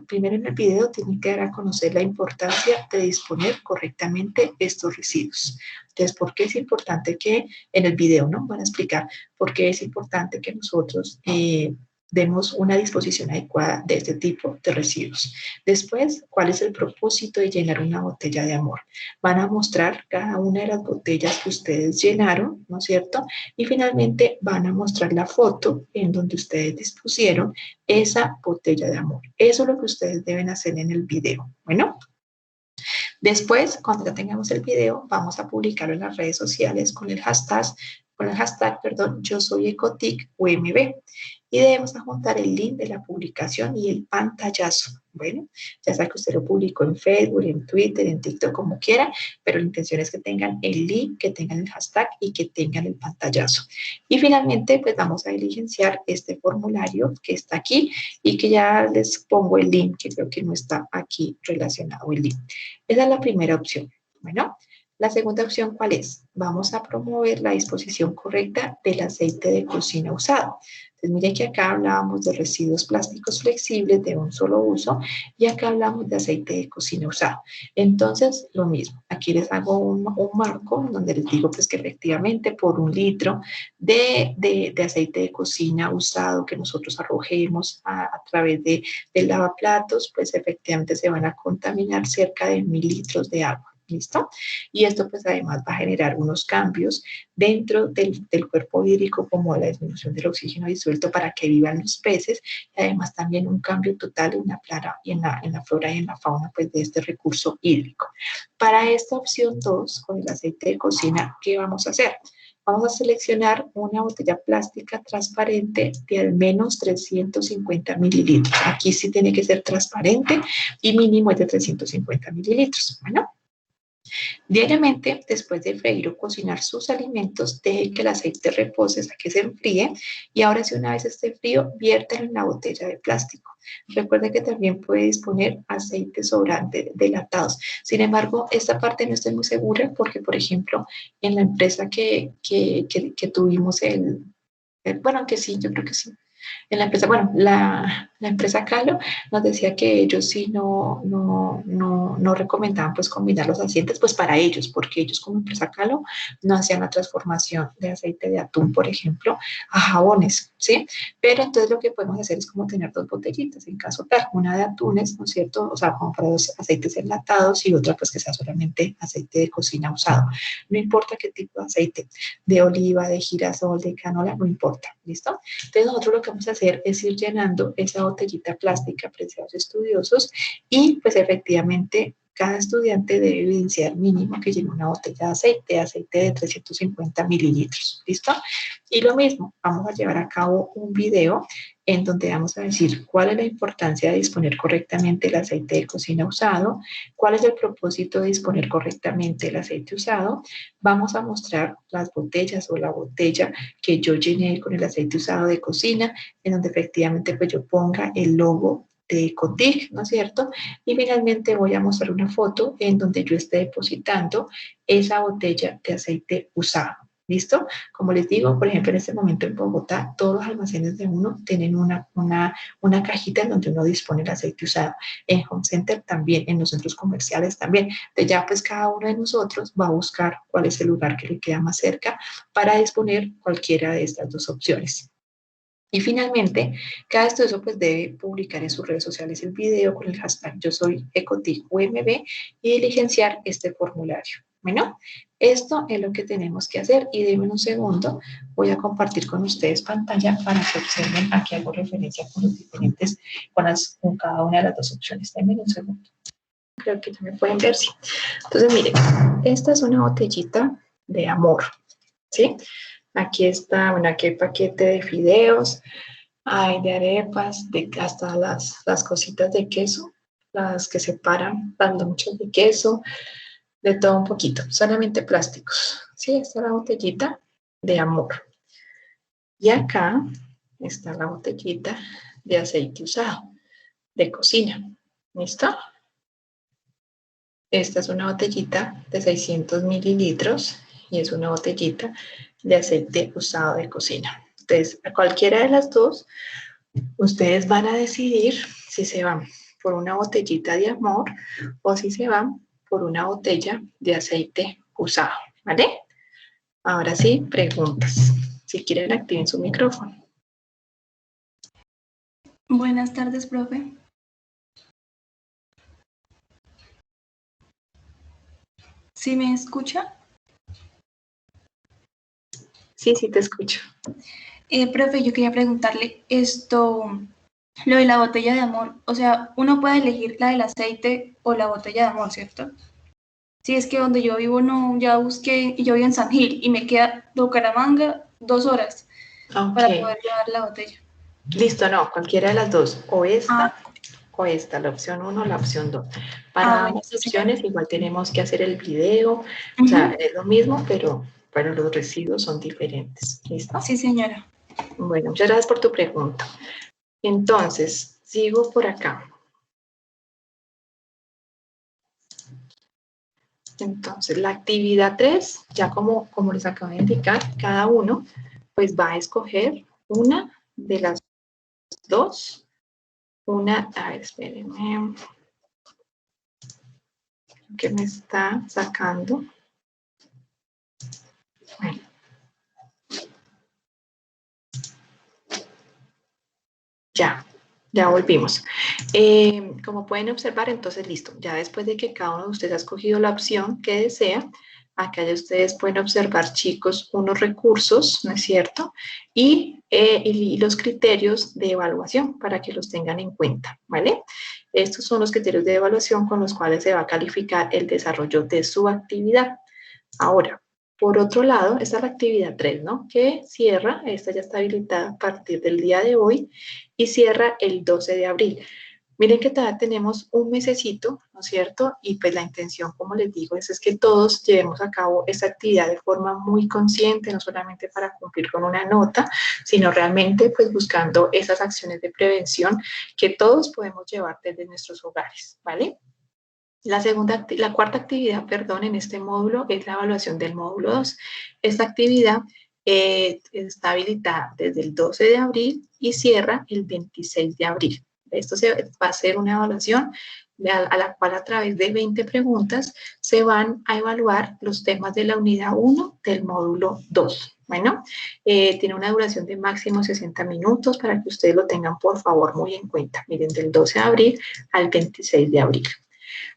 primero en el video tienen que dar a conocer la importancia de disponer correctamente estos residuos. Entonces, ¿por qué es importante que en el video, ¿no? Van a explicar por qué es importante que nosotros demos una disposición adecuada de este tipo de residuos. Después, ¿cuál es el propósito de llenar una botella de amor? Van a mostrar cada una de las botellas que ustedes llenaron, ¿no es cierto? Y finalmente van a mostrar la foto en donde ustedes dispusieron esa botella de amor. Eso es lo que ustedes deben hacer en el video. Bueno, después, cuando ya tengamos el video, vamos a publicarlo en las redes sociales con el hashtag, yo soy Ecotic UMB. Y debemos adjuntar el link de la publicación y el pantallazo. Bueno, ya sea que usted lo publicó en Facebook, en Twitter, en TikTok, como quiera, pero la intención es que tengan el link, que tengan el hashtag y que tengan el pantallazo. Y finalmente, pues vamos a diligenciar este formulario que está aquí y que ya les pongo el link, que creo que no está aquí relacionado el link. Esa es la primera opción. Bueno, La segunda opción, ¿cuál es? Vamos a promover la disposición correcta del aceite de cocina usado. Entonces, mire que acá hablábamos de residuos plásticos flexibles de un solo uso y acá hablamos de aceite de cocina usado. Entonces, lo mismo. Aquí les hago un marco donde les digo pues, que efectivamente por 1 litro de aceite de cocina usado que nosotros arrojemos a través del lavaplatos, pues efectivamente se van a contaminar cerca de 1.000 litros de agua. ¿Listo? Y esto pues además va a generar unos cambios dentro del cuerpo hídrico como la disminución del oxígeno disuelto para que vivan los peces y además también un cambio total en la flora y en la flora y en la fauna pues de este recurso hídrico. Para esta opción 2 con el aceite de cocina, ¿qué vamos a hacer? Vamos a seleccionar una botella plástica transparente de al menos 350 mililitros. Aquí sí tiene que ser transparente y mínimo es de 350 mililitros. Bueno. Diariamente, después de freír o cocinar sus alimentos, deje que el aceite repose hasta que se enfríe y ahora si una vez esté frío, viértelo en la botella de plástico. Recuerde que también puede disponer aceite sobrante de enlatados. Sin embargo, esta parte no estoy muy segura porque, por ejemplo, en la empresa que tuvimos bueno, que sí, yo creo que sí. En la empresa, bueno, la empresa Calo nos decía que ellos sí no recomendaban pues combinar los aceites pues para ellos, porque ellos como empresa Calo no hacían la transformación de aceite de atún, por ejemplo, a jabones, ¿sí? Pero entonces lo que podemos hacer es como tener 2 botellitas en caso tal, una de atunes, ¿no es cierto? O sea, como para 2 aceites enlatados y otra pues que sea solamente aceite de cocina usado. No importa qué tipo de aceite, de oliva, de girasol, de canola, no importa, ¿listo? Entonces nosotros lo que vamos a hacer es ir llenando esa botellita plástica, apreciados estudiosos, y pues efectivamente cada estudiante debe evidenciar mínimo que llene una botella de aceite de 350 mililitros, ¿listo? Y lo mismo, vamos a llevar a cabo un video en donde vamos a decir cuál es la importancia de disponer correctamente el aceite de cocina usado, cuál es el propósito de disponer correctamente el aceite usado. Vamos a mostrar las botellas o la botella que yo llené con el aceite usado de cocina, en donde efectivamente pues yo ponga el logo de Ecotic, ¿no es cierto? Y finalmente voy a mostrar una foto en donde yo esté depositando esa botella de aceite usado. ¿Listo? Como les digo, por ejemplo, en este momento en Bogotá, todos los almacenes de uno tienen una cajita en donde uno dispone el aceite usado. En Home Center también, en los centros comerciales también. Entonces ya pues cada uno de nosotros va a buscar cuál es el lugar que le queda más cerca para disponer cualquiera de estas 2 opciones. Y finalmente, cada estudioso pues debe publicar en sus redes sociales el video con el hashtag yo soy EcoticUMB y diligenciar este formulario. Bueno, esto es lo que tenemos que hacer y denme un segundo, voy a compartir con ustedes pantalla para que observen, aquí hago referencia con los diferentes, con cada una de las 2 opciones. Denme un segundo. Creo que ya me pueden ver, sí. Entonces, miren, esta es una botellita de amor, ¿sí? Aquí está, bueno, aquí hay paquete de fideos, hay de arepas, hasta las cositas de queso, las que separan, las lonchas de queso, de todo un poquito, solamente plásticos. Sí, esta es la botellita de amor. Y acá está la botellita de aceite usado, de cocina. ¿Listo? Esta es una botellita de 600 mililitros y es una botellita de aceite usado de cocina. Entonces, a cualquiera de las 2, ustedes van a decidir si se van por una botellita de amor o si se van por una botella de aceite usado, ¿vale? Ahora sí, preguntas. Si quieren, activen su micrófono. Buenas tardes, profe. ¿Sí me escucha? Sí, sí, te escucho. Profe, yo quería preguntarle lo de la botella de amor. O sea, uno puede elegir la del aceite o la botella de amor, ¿cierto? Sí, es que donde yo vivo no, ya busqué, y yo vivo en San Gil y me queda de Bucaramanga 2 horas para poder llevar la botella. Listo, no, cualquiera de las 2, o esta o esta, la opción 1 o la opción 2. Para ambas opciones igual tenemos que hacer el video, o sea, es lo mismo, pero los residuos son diferentes. ¿Listo? Sí, señora. Bueno, muchas gracias por tu pregunta. Entonces, sigo por acá. Entonces, la actividad 3, ya como les acabo de indicar, cada uno pues va a escoger una de las dos. A ver, espérenme, que me está sacando. Bueno. Ya volvimos. Como pueden observar, entonces listo. Ya después de que cada uno de ustedes ha escogido la opción que desea, acá ya ustedes pueden observar, chicos, unos recursos, ¿no es cierto? Y los criterios de evaluación para que los tengan en cuenta, ¿vale? Estos son los criterios de evaluación con los cuales se va a calificar el desarrollo de su actividad. Ahora, por otro lado, esta es la actividad 3, ¿no? Que cierra, esta ya está habilitada a partir del día de hoy y cierra el 12 de abril. Miren que todavía tenemos un mesecito, ¿no es cierto? Y pues la intención, como les digo, es que todos llevemos a cabo esta actividad de forma muy consciente, no solamente para cumplir con una nota, sino realmente pues buscando esas acciones de prevención que todos podemos llevar desde nuestros hogares, ¿vale? La cuarta actividad, perdón, en este módulo es la evaluación del módulo 2. Esta actividad está habilitada desde el 12 de abril y cierra el 26 de abril. Esto va a ser una evaluación a la cual a través de 20 preguntas se van a evaluar los temas de la unidad 1 del módulo 2. Bueno, tiene una duración de máximo 60 minutos para que ustedes lo tengan por favor muy en cuenta. Miren, del 12 de abril al 26 de abril.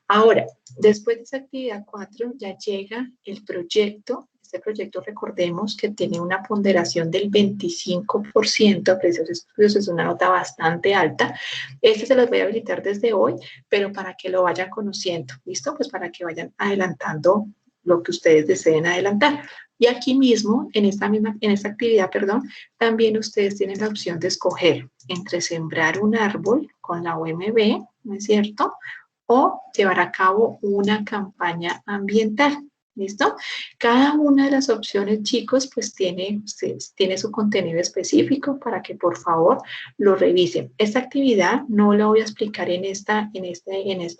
Ahora, después de esa actividad 4 ya llega el proyecto. Este proyecto, recordemos que tiene una ponderación del 25% a precios estudios, es una nota bastante alta. Este se los voy a habilitar desde hoy, pero para que lo vayan conociendo, ¿listo? Pues para que vayan adelantando lo que ustedes deseen adelantar. Y aquí mismo, en esta actividad, perdón, también ustedes tienen la opción de escoger entre sembrar un árbol con la OMB, ¿no es cierto?, o llevar a cabo una campaña ambiental. ¿Listo? Cada una de las opciones, chicos, pues tiene su contenido específico para que por favor lo revisen. Esta actividad no la voy a explicar en esta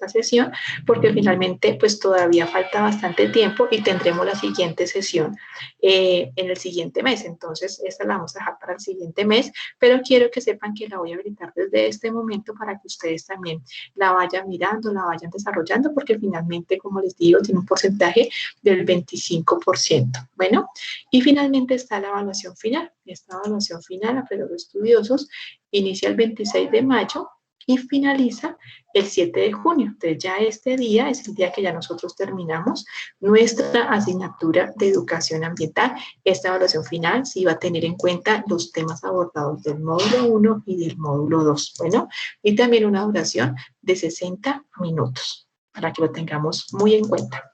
sesión porque finalmente pues todavía falta bastante tiempo y tendremos la siguiente sesión en el siguiente mes. Entonces, esta la vamos a dejar para el siguiente mes, pero quiero que sepan que la voy a habilitar desde este momento para que ustedes también la vayan mirando, la vayan desarrollando, porque finalmente, como les digo, tiene un porcentaje del 25%. Bueno, y finalmente está la evaluación final. Esta evaluación final a los estudiosos inicia el 26 de mayo y finaliza el 7 de junio. Entonces ya este día es el día que ya nosotros terminamos nuestra asignatura de educación ambiental. Esta evaluación final sí va a tener en cuenta los temas abordados del módulo 1 y del módulo 2. Bueno, y también una duración de 60 minutos para que lo tengamos muy en cuenta.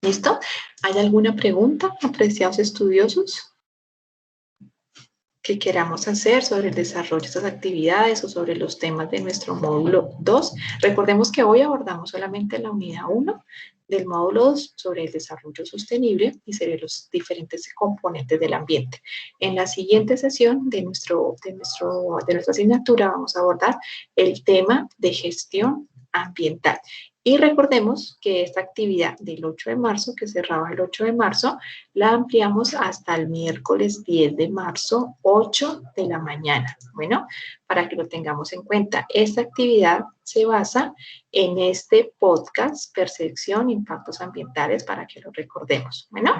¿Listo? ¿Hay alguna pregunta, apreciados estudiosos, que queramos hacer sobre el desarrollo de estas actividades o sobre los temas de nuestro módulo 2? Recordemos que hoy abordamos solamente la unidad 1 del módulo 2 sobre el desarrollo sostenible y sobre los diferentes componentes del ambiente. En la siguiente sesión de nuestra asignatura vamos a abordar el tema de gestión ambiental. Y recordemos que esta actividad del 8 de marzo, que cerraba el 8 de marzo, la ampliamos hasta el miércoles 10 de marzo, 8 de la mañana. Bueno, para que lo tengamos en cuenta, esta actividad se basa en este podcast, Percepción, Impactos Ambientales, para que lo recordemos. Bueno,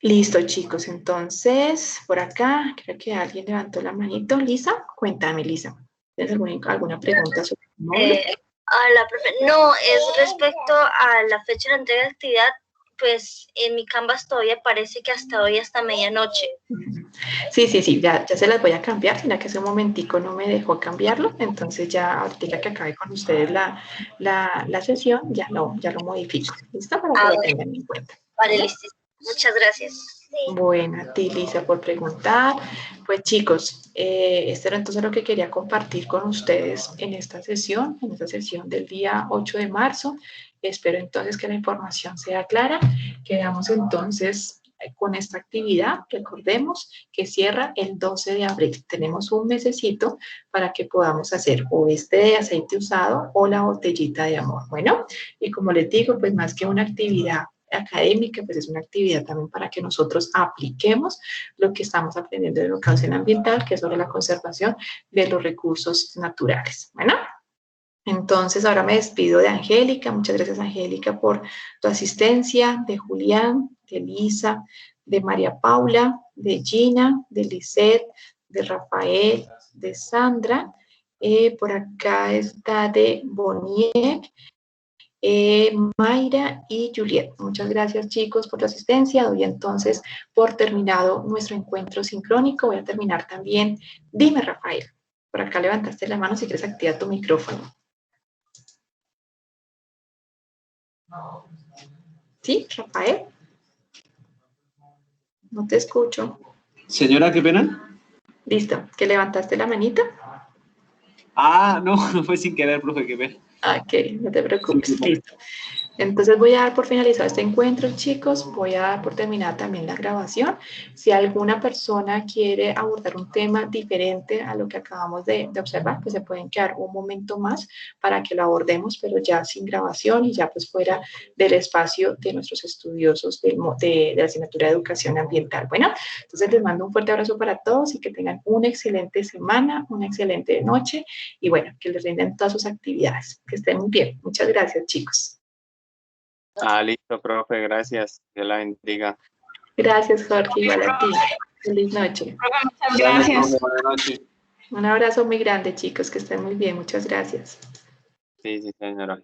listo, chicos. Entonces, por acá, creo que alguien levantó la manito. Lisa, cuéntame, Lisa. ¿Tienes alguna pregunta sobre el módulo? Hola, profe. No, es respecto a la fecha de la entrega de actividad, pues en mi Canvas todavía parece que hasta hoy, hasta medianoche. Sí, ya se las voy a cambiar, sino que hace un momentico no me dejó cambiarlo, entonces ya ahorita que acabe con ustedes la sesión, ya lo modifico. ¿Listo? Para que lo tengan en cuenta. Vale, listo. Muchas gracias. Bueno, a ti, Lisa, por preguntar. Pues chicos, esto era entonces lo que quería compartir con ustedes en esta sesión del día 8 de marzo. Espero entonces que la información sea clara. Quedamos entonces con esta actividad, recordemos que cierra el 12 de abril. Tenemos un mesecito para que podamos hacer o este de aceite usado o la botellita de amor. Bueno, y como les digo, pues más que una actividad académica, pues es una actividad también para que nosotros apliquemos lo que estamos aprendiendo de educación ambiental, que es sobre la conservación de los recursos naturales. Bueno, entonces ahora me despido de Angélica. Muchas gracias, Angélica, por tu asistencia, de Julián, de Lisa, de María Paula, de Gina, de Lisette, de Rafael, de Sandra. Por acá está de Boniek, Mayra y Juliet. Muchas gracias, chicos, por tu asistencia. Doy entonces por terminado nuestro encuentro sincrónico. Voy a terminar también. Dime, Rafael. Por acá levantaste la mano si quieres activar tu micrófono. ¿Sí, Rafael? No te escucho. Señora, qué pena. Listo, ¿que levantaste la manita? Ah, no, no fue sin querer, profe, qué pena. Ok, no te preocupes, Sí, sí. listo. Entonces voy a dar por finalizado este encuentro, chicos. Voy a dar por terminada también la grabación. Si alguna persona quiere abordar un tema diferente a lo que acabamos de observar, pues se pueden quedar un momento más para que lo abordemos, pero ya sin grabación y ya pues fuera del espacio de nuestros estudiosos de la asignatura de Educación Ambiental. Bueno, entonces les mando un fuerte abrazo para todos y que tengan una excelente semana, una excelente noche y bueno, que les rinden todas sus actividades. Que estén muy bien. Muchas gracias, chicos. Listo, profe, gracias. Dios la bendiga. Gracias, Jorge, igual a ti. Feliz noche. Muchas gracias. Buenas noches. Un abrazo muy grande, chicos, que estén muy bien. Muchas gracias. Sí, sí, señora.